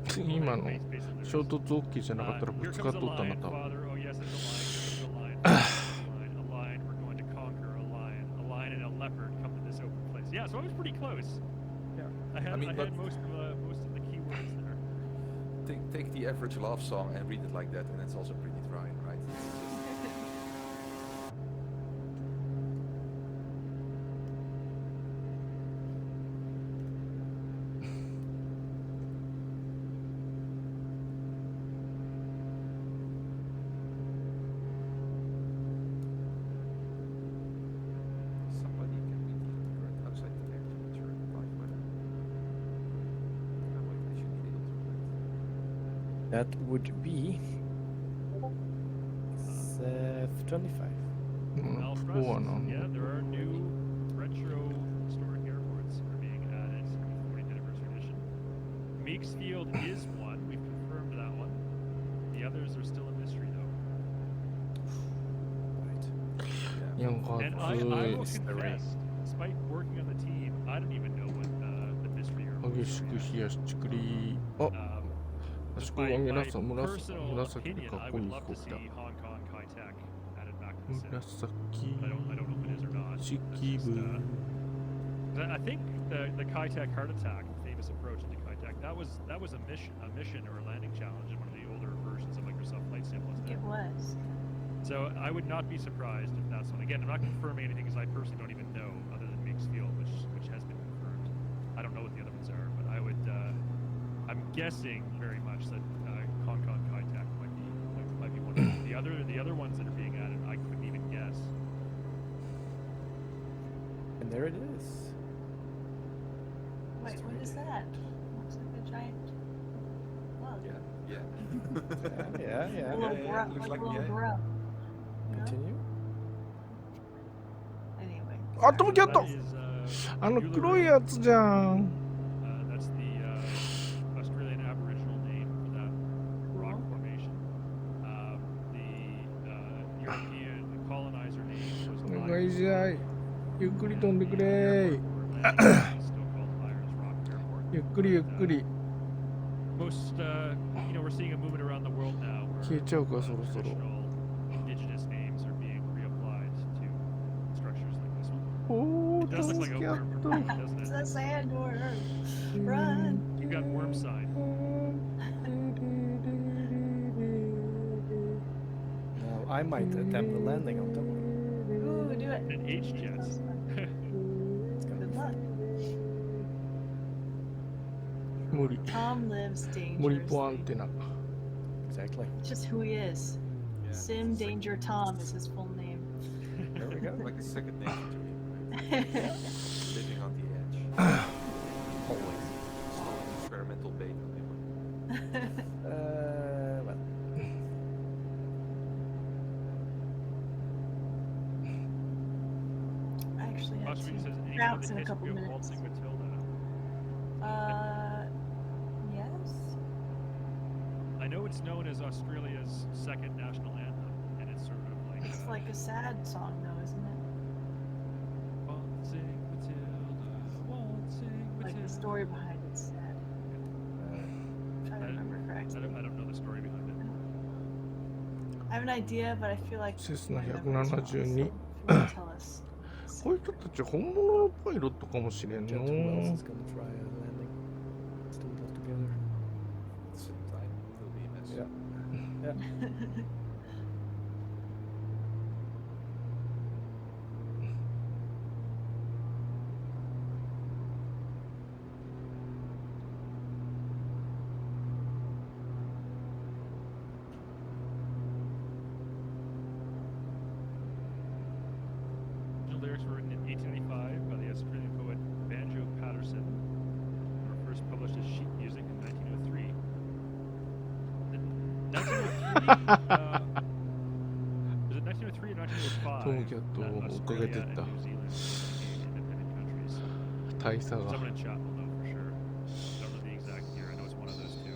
That's great. 今の Base lyrics. 衝突 OK じゃなかったらぶ Here つかっ comes と a ったな、 lion, 多分。 father. Oh yes, there's a lion. Here comes a lion. A lion. We're going to conquer a lion. A lion and a leopard come to this open place. Yeah, so I was pretty close. Yeah. I had but most of the keywords there. take the average love song and read it like that, and it's also pretty dry, right? It's just, somebody can read the correct outside the temperature live weather. Wait, I should be able to do that. That would be 25. うん Al そうはな Fresco. Yeah, there are new retro historic airports are being added to the 40th anniversary edition. Meeksfield is one. We've confirmed that one. The others are still a mystery though. Right. いや、か And I will つ confess, despite working on the team, I don't even know what the mystery い。 airport 激 is. しく冷やしちくり。あ、 あそこが My 紫 personal 紫で opinion, かっ I こいい would 飛 love 行 to 機 see だ。 Hong Kong Kai-Tak added back to the set. 紫 I don't know if it is or not. 式 It's just, 部。 I think the Kai-Tak heart attack, famous approach into Kai-Tak, that was a mission or a landing challenge in one of the older versions of Microsoft Flight Sim, wasn't it? It was. So I would not be surprised if that's one. Again, I'm not confirming anything because I personally don't even know other than Meeksfield, which has been confirmed. I don't know what the other ones are, but I would. I'm guessing very much that Hong Kong Kai-Tak might be one of them. The other ones that are being added, I couldn't even guess. And there it is. Wait, what is that? Looks like a giant bug. Yeah. Yeah, yeah. A little yeah, grub, looks like like- a little yeah. grub. No? Continue. Anyway. あ、飛ぶキャット That is, あの Euler 黒いやつじゃん。 That's the Australian Aboriginal name for that rock formation. The European colonizer name was お願いしゃい。ゆっくり飛んでくれー。 Still called Irons Rock Airport. ゆっくりゆっくり。 Most, we're seeing a movement around the world now where 消えちゃうか、そろそろ。 traditional indigenous names are being reapplied to structures like this one. おー、 It does 飛 look ぶ like キ a ャ worm, ット。 doesn't It's it? a sandworm. Run. You've got worm sign. Now I might attempt a landing on them. Ooh, do it. And H-jets. It's gonna Good be luck. fun. 無理。 Tom lives 無理ポアン dangerously. テナ。 Exactly. It's just who he is. Yeah, Sim it's like- Danger Tom is his full name. There we go. like a second nature to him. Right? Living on the edge. Always. Still experimental bait on him. Well, I actually have Osprey says, to any bounce in a history couple of minutes. waltzing Matilda? Yes. I know it's known as Australia's second national anthem, and it's sort of like It's like a sad song, though, isn't it? waltzing Matilda, waltzing Matilda. Like the story behind it's sad. If I remember I correctly. don't know the story behind it. I have an idea, but I feel like Cessna my memory's wrong, so if 172 you wanna tell us. こういう人たち本物のパイロットかもしれん Jet, の。 who else is gonna try a landing? Let's do it all together. At the same time, it'll be a mess. Yeah. Yeah. The lyrics were written in 1895 by the Australian poet Banjo Patterson, and were first published as sheet music in 1903. In 1903, was it 1903 or 1905? Tomcat that を追っかけてった。 Australia and New Zealand became independent countries. 大差が。 Someone in chat will know for sure. Don't know the exact year. I know it's one of those two.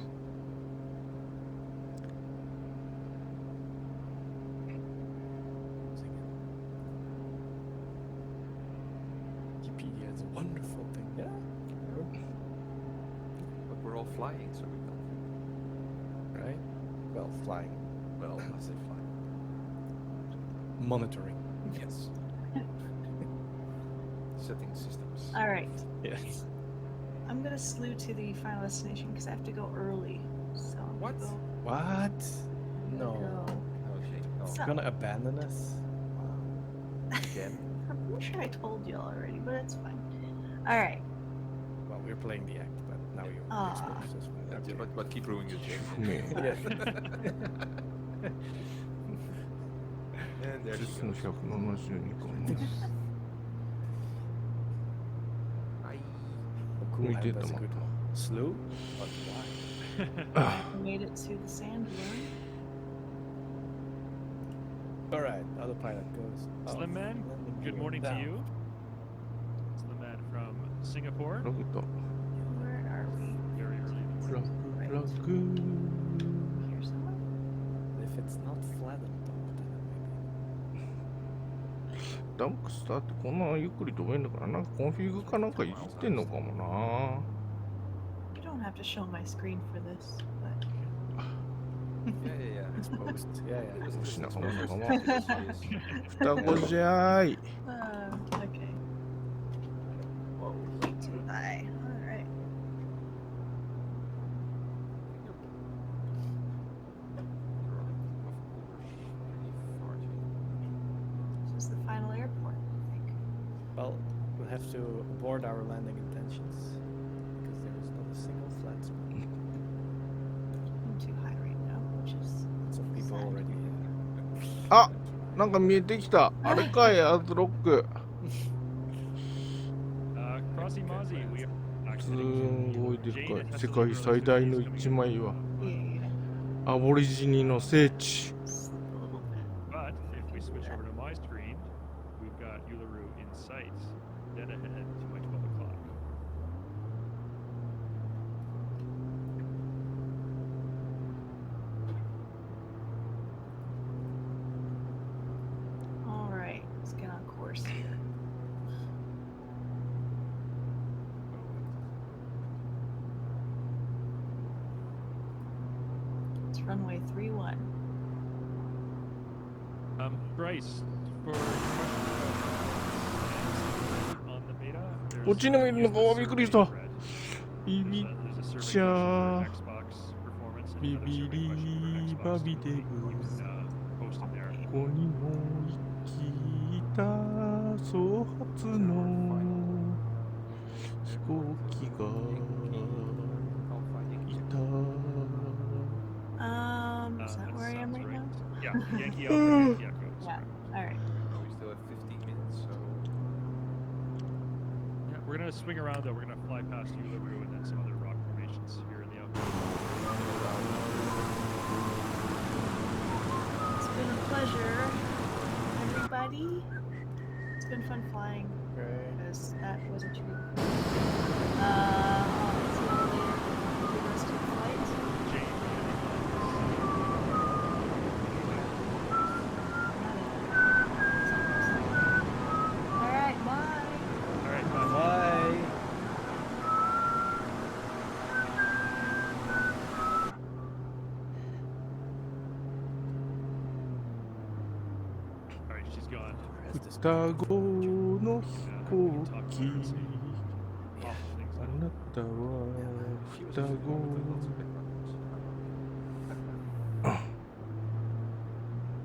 Wikipedia is a wonderful thing. Yeah. But we're all flying, so we can't. Right. Well, flying, Well, I say flying. monitoring. Yes. Setting systems. All right. Yes. I'm gonna slew to the final destination because I have to go early. So I'm What? Gonna go, What? I'm gonna No. go. Oh, shit. No. So- You're gonna abandon us? Again. I'm pretty sure I told you already, but it's fine. All right. Well, we're playing the act, but now you Ah. exposed us. Yeah, Okay. but keep ruining your game.ね And there セ you スナ go. 172かな。 Aye. Oh, cool. We and did that's a them good all. one. Slew? But why? I made it to the sand dune. Alright, autopilot goes. Slim Man, landing good gear morning to down. you. Slim Man from Singapore. ラグと。 Where are we? Very early in the ラ morning. グ、ラグ。 Here somewhere? If it's not flat on top, then maybe. ダンクスターってこんなゆっくり飛べんだから、なんかコンフィグかなんかいじってんのかもな。 You don't have to show my screen for this, but Yeah, yeah, yeah. It's post. Yeah, yeah. Listen, Push listen, now, it's come on, one of come those things. 双子じゃーい。 okay. Whoa, way too high. All right. This is the final airport, I think. Well, we'll have to abort our landing intentions because there is not a single flat spot. I'm too high right now, which is Lots of people sad. already here. あ、なんか見えてきた。あれかい、アーズロック。 Crossy Mozzie, we are す actually んごいで Jane かい。 has 世 to 界 leave 最 early, 大 so の she's coming 一 in. 枚は Yeah. アボリジニの聖地。 Slip a little bit. But if we switch over to my screen, we've got Uluru in sight, dead ahead to my 12 o'clock. All right, let's get on course here. It's runway 31. Bryce, for your question on the beta, there's, こっちにもいるのか、わびっくりした。 red. ビビ There's a survey ちゃ question ー for。Xbox performance and ビ another ビ survey リ question for バ Xbox. ビデブ。 You can post in there. ここにも行きた総発の飛行機が Yeah, Yankee Alpha, Yankee Echo. Yeah. All right. We still have 15 minutes, so Yeah, we're gonna swing around though. We're gonna fly past Uluru and then some other rock formations here in the outdoors. It's been a pleasure, everybody. It's been fun flying because that was a treat. I'll see you all later for the rest of the flight. Jane, All right, bye. all right, bye. Bye. All right, she's gone. 双子の飛 Yeah, 行 we can talk 機 about some awful things あ like なたは she was 双 just 子 going with lots of background noise.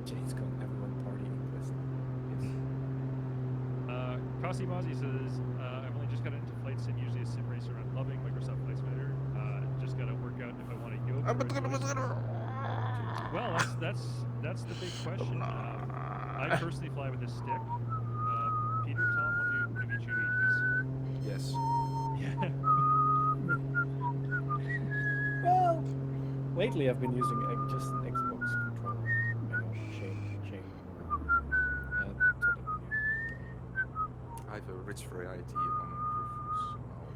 Jane's got everyone partying with. Kasi Mozzie says, I've only just got into flight sim, usually a sim racer. I'm loving Microsoft Flight Simulator. Just gotta work out if I want to yoke. あ or ぶつかるぶつ joystick. かる Well, that's the big question. I personally fly with a stick. Peter, Tom, what do you choose? Yes. Yeah. Well, lately I've been using just an Xbox controller. I know, Shane. I have a rich variety on reviews, so I'll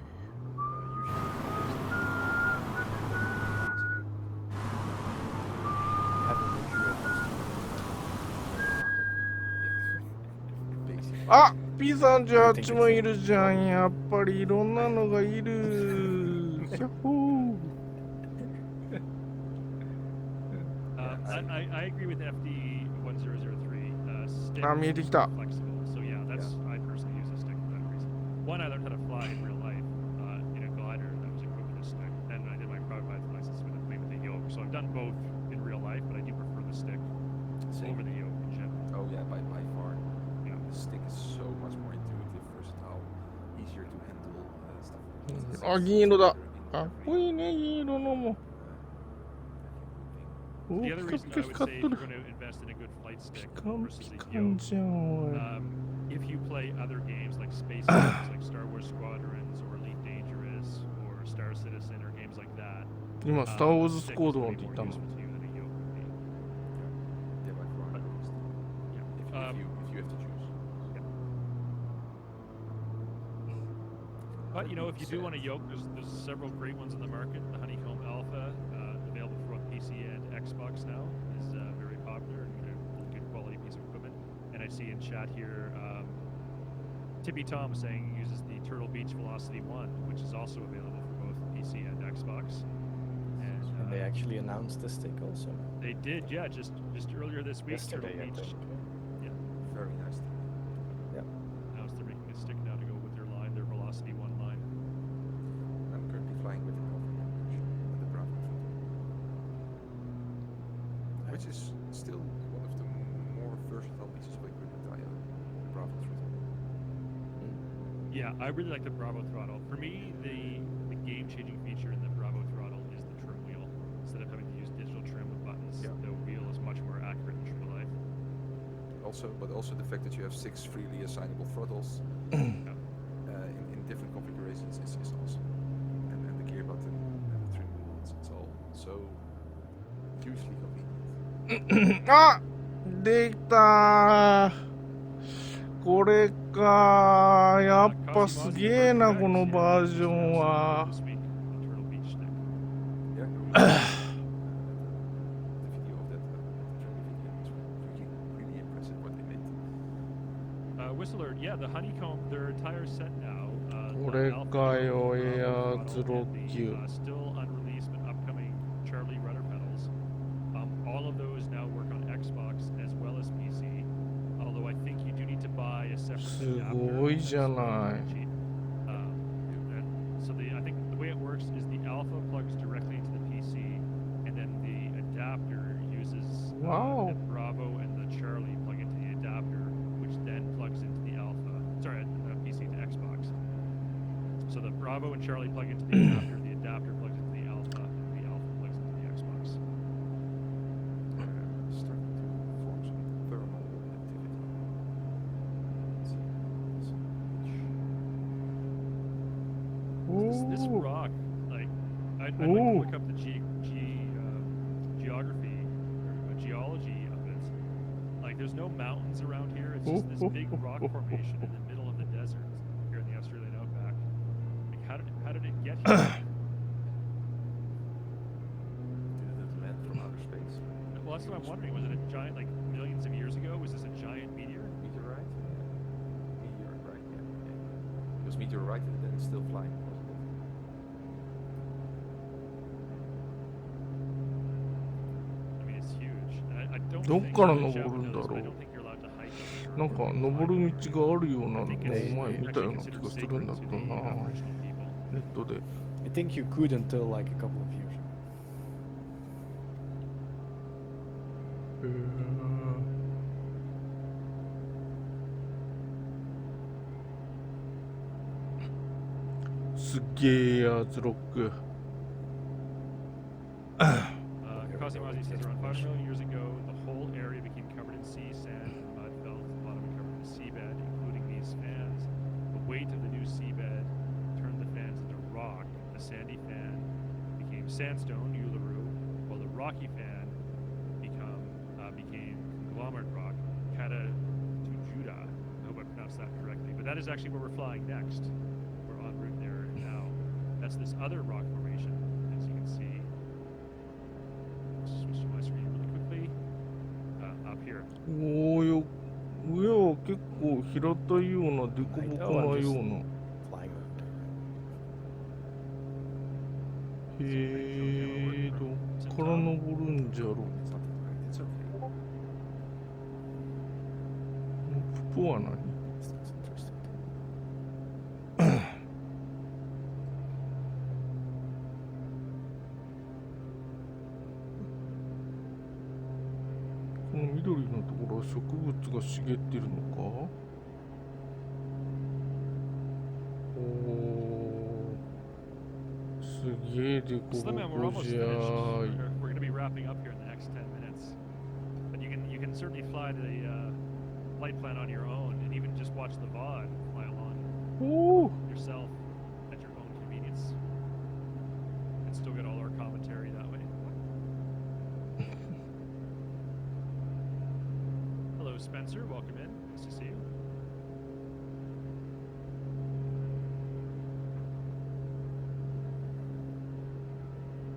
usually あ P38 もいるじゃん。やっぱりいろんなのがいる。ひゃっほー。 I agree with FD1003. Stick あ、見えてきた。 flexible. So yeah, that's I personally use a stick for that reason. One, I learned how to fly in real life in a glider that was equipped with a stick. Then I did my private pilot license with a yoke. So I've done both in real life, but I do prefer the stick over the yoke in general. Oh yeah, by far. Yeah. The stick is so much more intuitive, versatile, easier to handle stuff. あ、銀色だ。かっこいいね、銀色のも。お The ピ other カ reason ピ I カ would 光 say っ if と you're る。 going to invest in a good flight stick ピカン versus ピ a カ yoke, ンじゃん、おい。 if you play other games like space games like Star Wars Squadrons or Elite Dangerous or Star Citizen or games like that, 今、スター・ウォーズ・ス stick コー is ド gonna ンって be 言った more もん。 useful to you than a yoke would be. Yeah, by far. Yeah. If you have to choose. But you know, if you do want a yoke, there's several great ones in the market. The Honeycomb Alpha, available for both PC and Xbox now, is very popular and a good quality piece of equipment. And I see in chat here, Tippy Tom saying he uses the Turtle Beach Velocity 1, which is also available for both PC and Xbox. And they actually announced the stick also. They did, yeah, just earlier this week. Yesterday, I Turtle Beach think. Very nice. announced they're making a stick now to go with their line, their Velocity 1 line. I'm currently flying with the Alpha version and the Bravo throttle, which is still one of the more versatile pieces of equipment I own. The Bravo throttle. Yeah, I really like the Bravo throttle. For me, the game-changing feature in the Bravo throttle is the trim wheel. Instead of having to use digital trim with buttons, Yeah. the wheel is much more accurate in true life. But also the fact that you have 6 freely assignable throttles Yeah. in different configurations is awesome. And the gear button and the trim wheel, it's all so hugely convenient. あできたー。これかー。やっぱすげえな、このバージョンは。 This week, the Turtle Beach stick. Yeah, the video of that training video was really impressive what they made. Whistler, yeah, the Honeycomb, their entire set now. これかよ、エアーズロッキュ。 Still unreleased but upcoming Charlie rudder pedals. All of those now work on Xbox as well as PC. Although I think you do need to buy a separate す adapter. ごいじゃない。 So I think the way it works is the Alpha plugs directly into the PC, and then the adapter uses Wow. the Bravo and the Charlie plug into the adapter, which then plugs into the Alpha. Sorry, the PC to Xbox. So the Bravo and Charlie plug into the adapter plugs into the Alpha, and the Alpha plugs into the Xbox. Starting to This Ooh. rock, like, I'd like to Ooh. look up the geography or geology of it. Like, there's no mountains around here. It's just this big rock formation in the middle of the desert here in the Australian outback. Like, how did it get here? Did it land from outer space? Well, that's what I'm wondering. Was it a giant, like, millions of years ago? Was this a giant meteor? Meteorite? Meteorite, yeah. It was meteorite and then it's still flying, wasn't it? I mean, it's huge. I don't どっ think から Jeff 登るんだ knows, ろ but I う don't think you're allowed to hike up here. なんか登る道があるようなのを I 前 think 見 it's たような actually 気 considered がするん sacred だ to け the どな Aboriginal people. ネットで I think you could until like a couple of years ago. へーすっげえアーズロック Kazimasi says around 5 million years ago, the whole area became covered in sea, sand, and mud fell to the bottom and covered the seabed, including these fans. The weight of the new seabed turned the fans into rock. The sandy fan became sandstone, Uluru, while the rocky fan became conglomerate rock, Kata Tujuda. I hope I pronounced that correctly. But that is actually where we're flying next. We're en route there now. That's this other rock formation, as you can see. Switch to my screen really quickly. Up here. おおよ上は結構平たいような凸凹なような Flying around. へえどっから登るんじゃろう It's not right, it's okay. プポは何 It's interesting. この緑のところは植物が茂ってるのかおーすげえでこ Slimman, we're ぼ almost こじ finished. ゃーい We're going to be wrapping up here in the next 10 minutes. But you can certainly fly the flight plan on your own and even just watch the VOD fly along おお yourself at your own convenience. And still get all our commentary that way. Hello, Spencer. Welcome in. Nice to see you.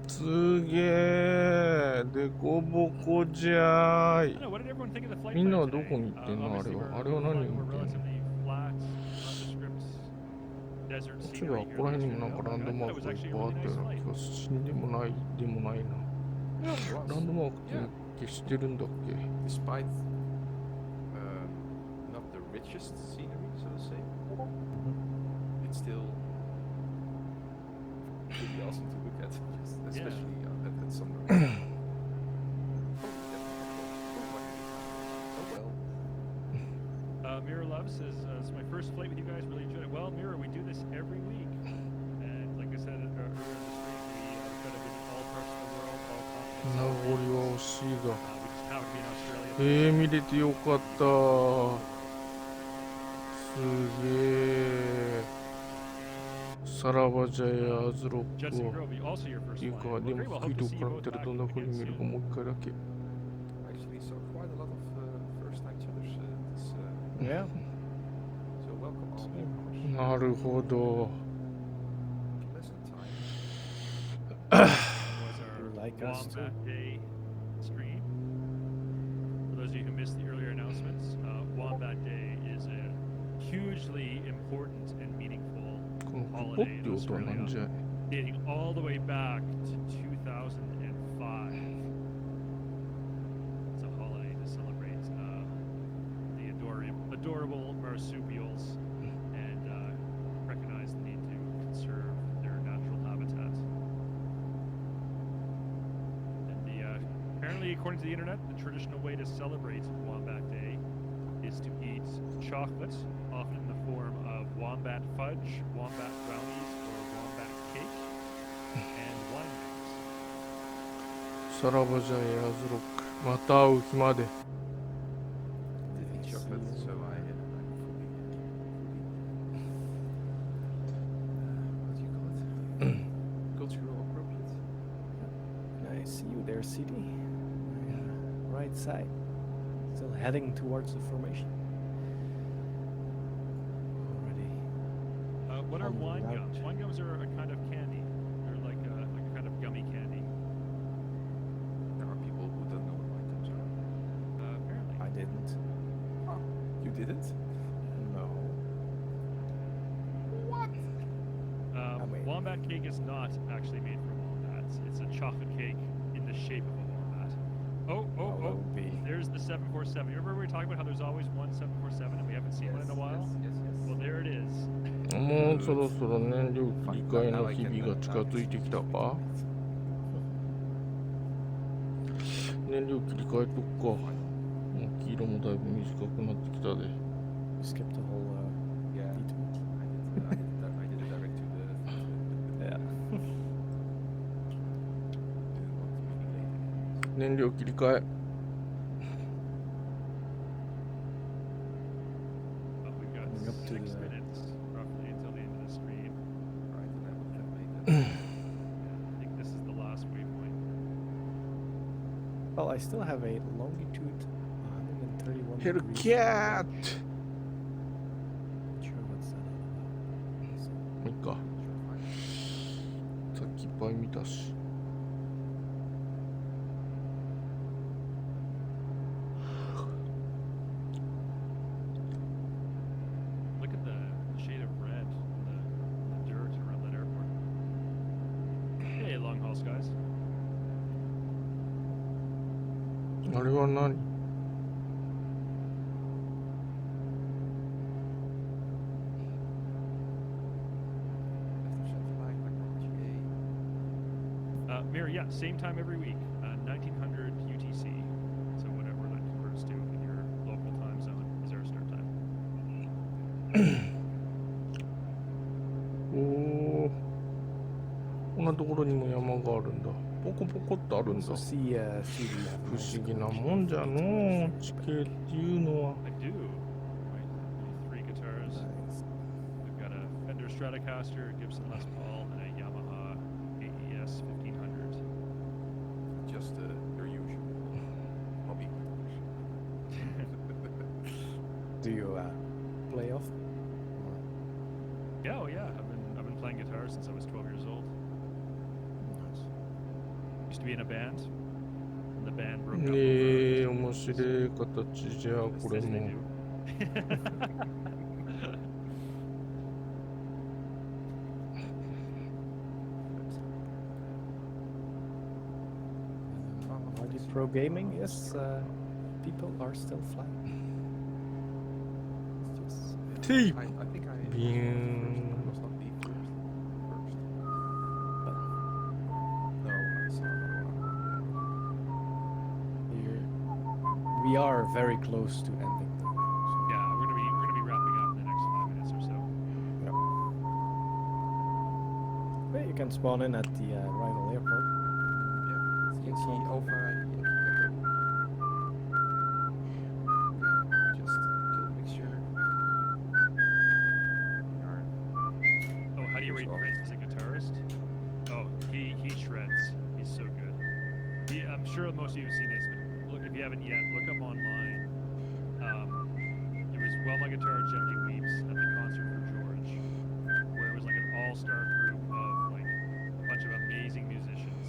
すげえでこぼこじゃー I い don't know, what did everyone think of the flight みんな plan はど today? こに行ってんのあれ Obviously は we're あれは何を flying 見 over てんの relatively flat, nondescript desert こっち scenery は here こ in こら the 辺にも Australian なんかラン outback. ド I マ thought ー it ク was がいっ actually ぱ a いあっ really たよ nice うな flight. 気が死んでもないでもないな Yeah, it was. ランドマークってしてるんだっけ Despite not the richest scenery, so to say, it's still pretty awesome to look at, especially at some. Mira Love says, it's my first flight with you guys, really enjoyed it. Well, Mira, we do this every week. And like I said earlier in the stream, we try to visit all parts of the world, all 名 continents. 残は惜しいが We just happen to be in Australia. 見れてよかったすげえさらばじゃやアズロッ Judson クを Grove, also your っ first ていう flight. か Well, でも great, well, 福井 hope と to see 比 you べ both たら back どんな風 again に見るか soon. もう一回だけ Actually, saw quite a lot of first time challenge this Yeah. so welcome all newcomers. なるほど Pleasant time. Was our Like us too. Wombat Day stream. For those of you who missed the earlier announcements, Wombat Day is a hugely important and meaningful このプポって音はなんじゃい dating all the way back to 2005. It's a holiday to celebrate the adorable marsupials and recognize the need to conserve their natural habitat. And apparently, according to the internet, the traditional way to celebrate Wombat Day is to eat chocolate, often in the form of wombat fudge, wombat brownies, or wombat cake, and wine mix. さらばじゃやアズロックまた会う日まで Did eat chocolate, so I'm fully what do you call Cultural appropriate. I see you there, CD. Right side. Still heading towards the formation. Already. What are On the wine route. gums? Wine gums are a kind of candy. They're like a kind of gummy candy. There are people who don't know what wine gums are. Apparently. I didn't. You didn't? No. mean- Wombat cake is not actually made from wombats. It's a chocolate cake in the shape of a wombat. Well, that would be There's the 747. You remember we were talking about how there's always one 747 and we haven't seen one in a while? Well, there it is. もうそろそろ燃料切り替えの日々が近づいてきたか。燃料切り替えとくか。もう黄色もだいぶ短くなってきたで。 skip the whole Yeah. detour. I did it direct to the. Yeah. Didn't want to be late. 燃料切り替え。We've got Coming up to 6 the- minutes roughly until the end of the stream. Right, and I would have made that. I think this is the last waypoint. Well, I still have a longitude 131 ヘル degrees. キャーッ Not sure what's that all about. So, もういいか。さっきいっぱい見たし。 Look at the shade of red in the dirt around that airport. Hey, long haul skies. あれは何？ Mirror, yeah, same time every week, 1900 UTC. So whatever that converts to in your local time zone is our start time. おお。こんなところにも山があるんだ。ポコポコってあるんだ。 so 不 see, see, we have a nice 思議な collection もん of じゃ guitars. のう。地形っていうのは。 I do. Right, 3 guitars. Nice. We've got a Fender Stratocaster, a Gibson Les Paul, and a Yamaha AES 1500. Just your usual hobby. Do you play often? Yeah, oh yeah, I've been playing guitar since I was 12 years old. Nice. Used to be in a band, and the band broke up. ねえ、面白い形じゃあこれ Yes, they も。 do. RD Pro Gaming, yes, people are still flying. It's just テイプ I think I ビュー I ン。 must not be first. No, I saw another one. here. We are very close to ending though. So, Yeah, we're gonna be wrapping up in the next 5 minutes or so. yeah. Well, you can spawn in at the rival airport. Yeah, Yes, Yankee so- Alpha, Yankee Echo. Just kill the mixture. We are Oh, how do you rate Yourself. Prince as a guitarist? Oh, he shreds. He's so good. I'm sure most of you have seen this, but look, if you haven't yet, look up online. It was While My Guitar Gently Weeps at the concert for George, where it was like an all-star group of like a bunch of amazing musicians,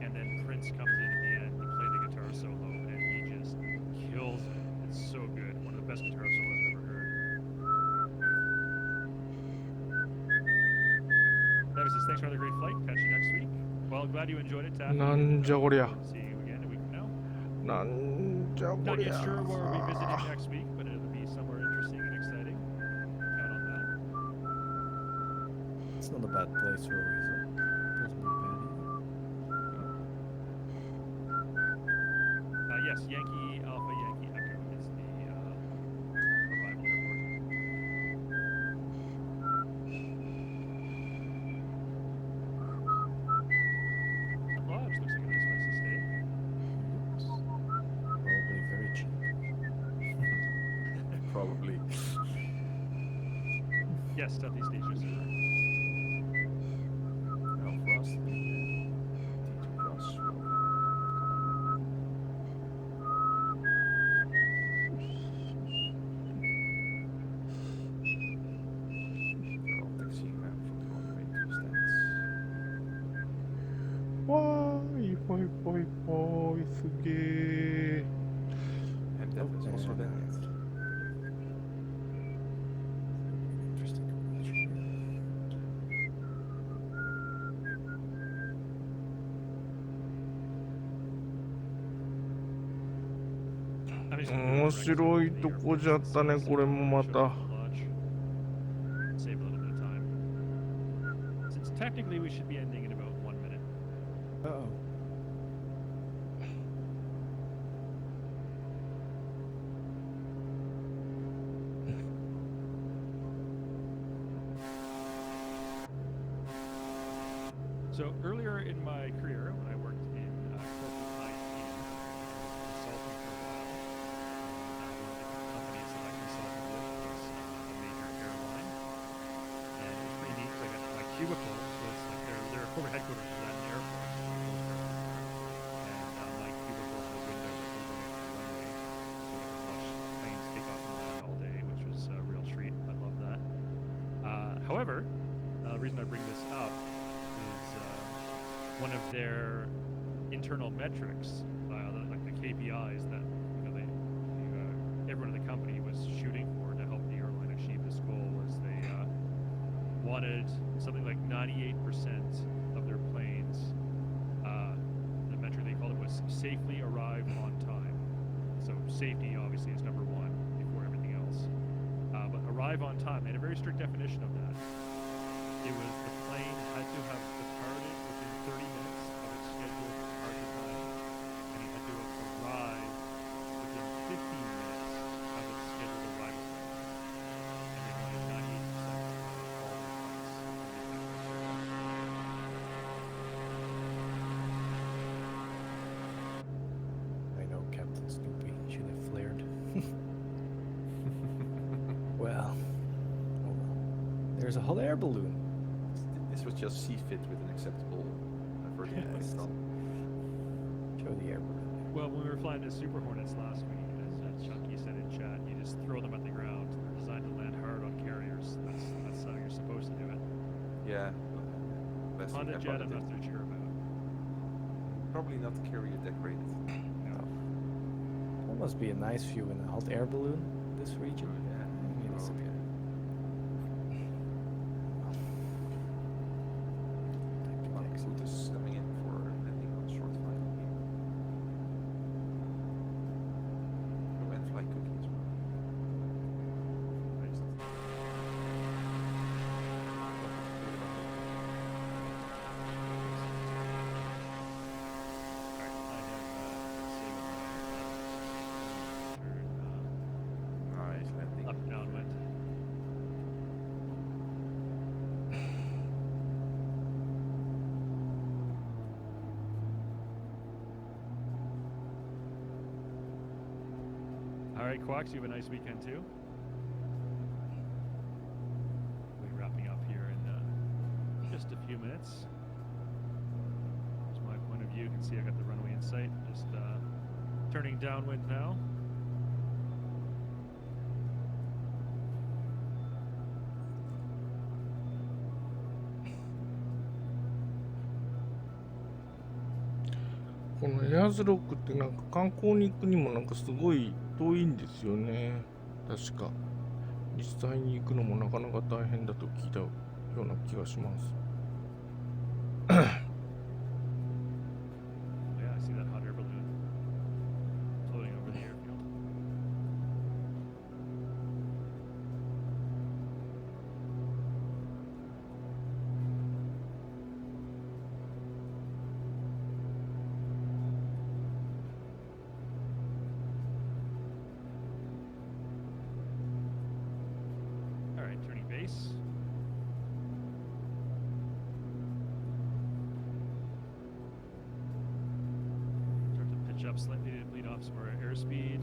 and then Prince comes in at the end to play the guitar solo, and he just kills it. It's so good. One of the best guitar solos I've ever heard. Travis says, thanks for another great flight. Catch you next week. Well, glad you enjoyed it, Taffy. なんじゃこりゃ。 See you again a week from now. なんじゃこ Not り yet ゃ。 sure where we'll be visiting next week, but it'll be somewhere interesting and exciting. Count on that. It's not a bad place for a resort. Doesn't look bad either. Yes, Yankee Alpha Yankee Echo is the arrival airport. The lodge looks like a nice place to stay. Probably very cheap. probably. Yes, Southeast Asia. Sir. ぽいぽい、すげえ。 And that is also then Interesting. I'm just gonna do a 面 direct 白い example と here こじゃったね、 since これもま showed た。 up for launch. Save a little bit of time. Since technically we should be ending in about 1 minute. Uh-oh. So earlier in my career, when I worked in corporate IT, I was consulting for a while. One of the companies that I consulted with was a major airline, and it was pretty neat. 'Cause I got my cubicle was like their corporate headquarters was at an airport, and my cubicle had a window that was going to the runway, so I could watch planes take off and land all day, which was a real treat. I love that. However, the reason I bring this up is one of their internal metrics, like the KPIs that everyone in the company was shooting for to help the airline achieve this goal was they wanted something like 98% of their planes. The metric they called it was safely arrive on time. So safety obviously is number one before everything else. But arrive on time, they had a very strict definition of that. It was the plane had to have departed within 30 minutes of its scheduled departure time, and it had to arrive within 15 minutes of its scheduled arrival time. And they wanted 98% of all their flights to meet that criteria. I know Captain Snoopy should have flared. Well, oh well. There's a hot air balloon. this was just C-fit with an acceptable vertical Yes. plane. Show the air balloon. Well, when we were flying the Super Hornets last week, as Chunky said in chat, you just throw them at the ground. They're designed to land hard on carriers. That's how you're supposed to do it. Yeah. Last week Honda I Jet, thought I'm it not so sure about. probably not carrier decorated. No. That must be a nice view in a hot air balloon, this region. Yeah. I mean, it's a Oh, bit- yeah. Come on, food is coming in for landing on short flight. Oh, and flight cookies. Nice. Alright, I have saved Nice landing. up downwind. Alright, Quacks, you have a nice weekend too. We'll be wrapping up here in just a few minutes. There's my point of view. You can see I got the runway in sight. Just turning downwind now.このエアーズロックってなんか観光に行くにもなんかすごい遠いんですよね。確か。実際に行くのもなかなか大変だと聞いたような気がします。 Yeah, I see that hot air balloon floating over the airfield. All right, turning base. Start to pitch up slightly to bleed off some more airspeed.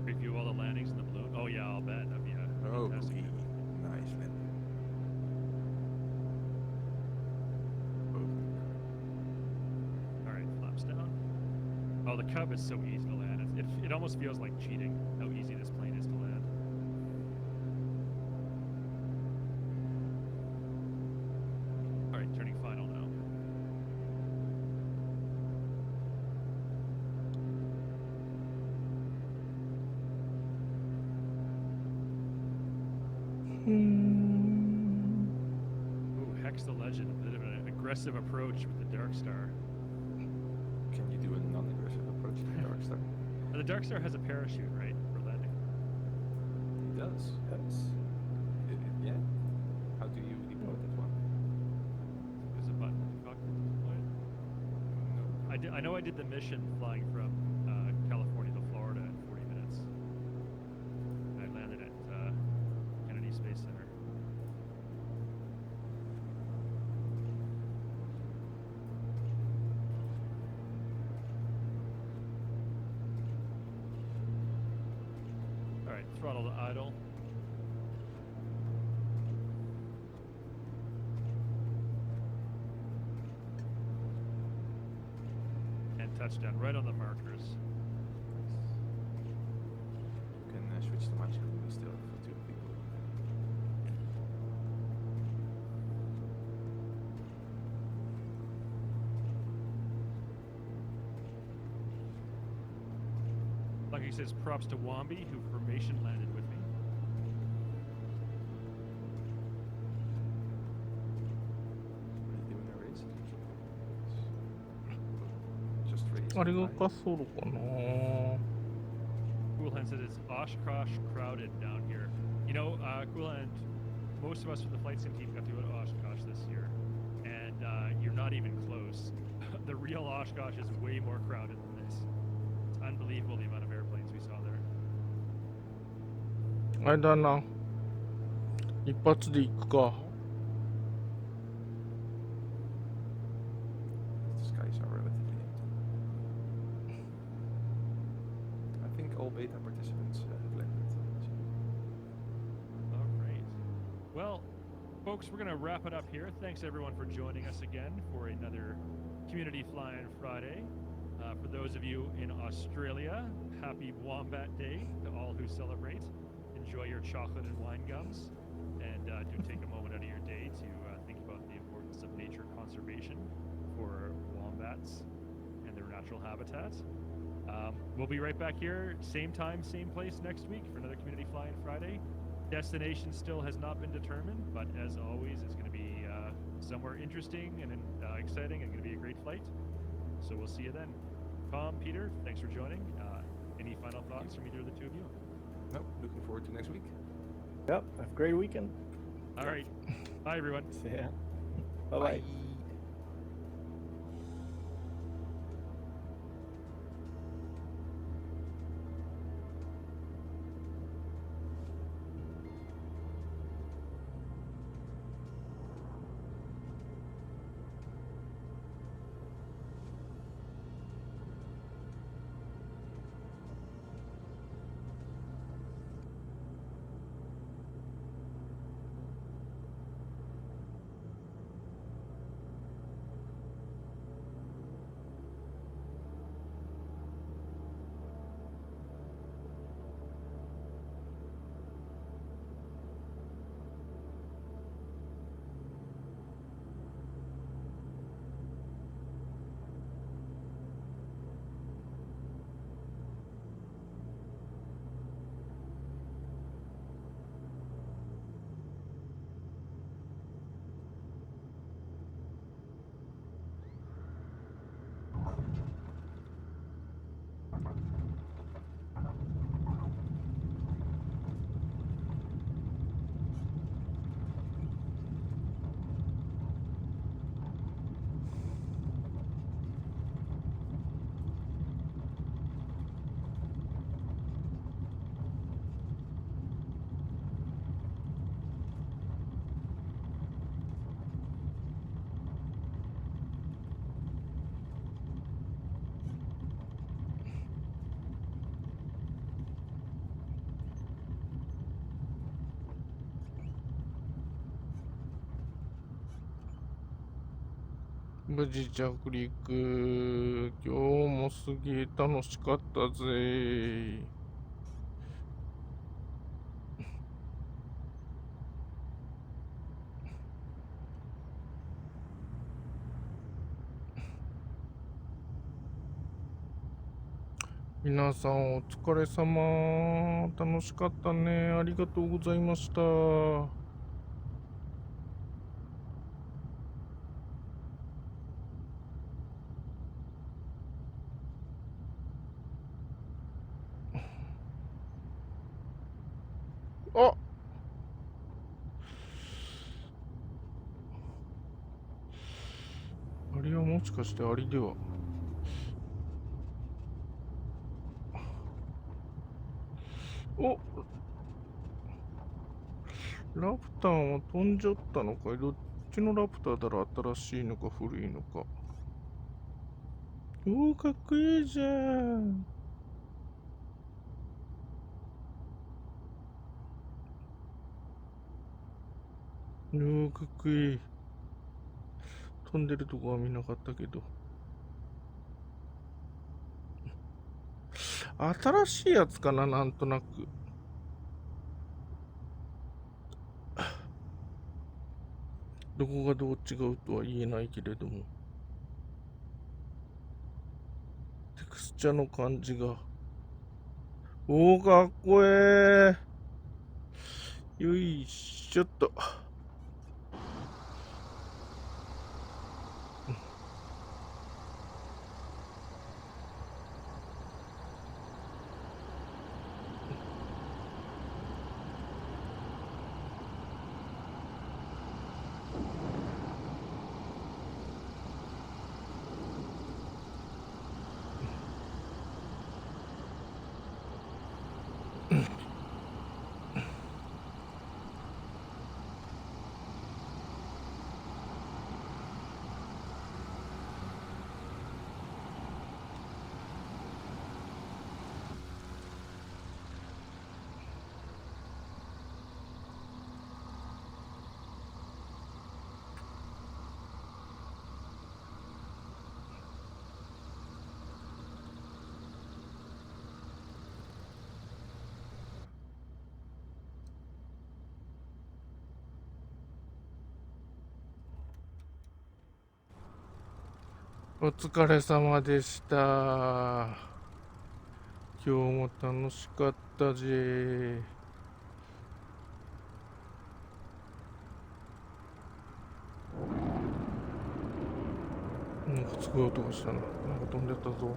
Review all the landings in the balloon. Oh yeah, I'll bet that'd be a Oh, fantastic cookie. image. Nice landing. Oh. All right, fly. Oh, the Cub is so easy to land. It almost feels like cheating how easy this plane is to land. All right, turning final now. Ooh, Hex the Legend, a bit of an aggressive approach with the Dark Star. Can you do a non-aggressive approach to the Dark Star? The Dark Star has a parachute, right, for landing? It does. Yes. Yeah. How do you deploy that one? There's a button in the cockpit to deploy it. No. I know I did the mission flying from California to Florida in 40 minutes. I landed at Kennedy Space Center. All right, throttle to idle. And touchdown right on the markers. You can switch the mouse screen still for two people. Like he says, props to Wombi, who formation landed with me. What are you doing a race? Just race. あれが滑走路かな。 Coolhand said it's Oshkosh crowded down here. You know, Coolhand, most of us from the flight sim team got to go to Oshkosh this year, and you're not even close. The real Oshkosh is way more crowded than this. It's unbelievable the amount of airplanes we saw there. あれだな。一発で行くか。 The skies are relatively empty. I think all beta participants have landed. All right. Well, folks, we're going to wrap it up here. Thanks, everyone, for joining us again for another Community Flying Friday. For those of you in Australia, happy Wombat Day to all who celebrate. Enjoy your chocolate and wine gums. And do take a moment out of your day to think about the importance of nature conservation for wombats and their natural habitat. We'll be right back here, same time, same place next week for another Community Flying Friday. Destination still has not been determined, but as always, it's going to be somewhere interesting and exciting and going to be a great flight. So we'll see you then. Tom, Peter, thanks for joining. Any final thoughts from either of the two of you? No, looking forward to next week. Yep. Have a great weekend. All right. Bye, everyone. See ya. Bye bye. 無事着陸。今日もすげえ楽しかったぜ。皆さんお疲れ様。楽しかったね。ありがとうございました。あ、あれはもしかしてアリでは。お、ラプターは飛んじゃったのかい。どっちのラプターだろう。新しいのか古いのか。おお、かっこいいじゃん。おお、かっこいい。飛んでるとこは見なかったけど。新しいやつかな、なんとなく。どこがどう違うとは言えないけれども。テクスチャの感じが。おお、かっこええ。よいしょっと。お疲れ様でした。今日も楽しかったぜ。なんかすごい音がしたな。なんか飛んでったぞ。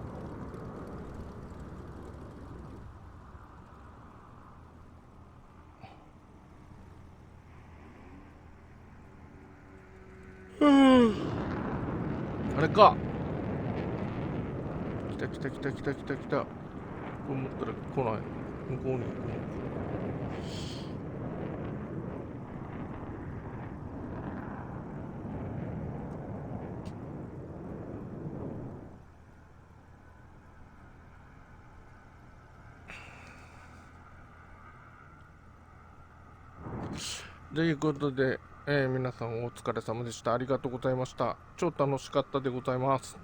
あれか。来た来た来た来た来た来た。と思ったら来ない。向こうに行くの。ということで、皆さんお疲れ様でした。ありがとうございました。超楽しかったでございます。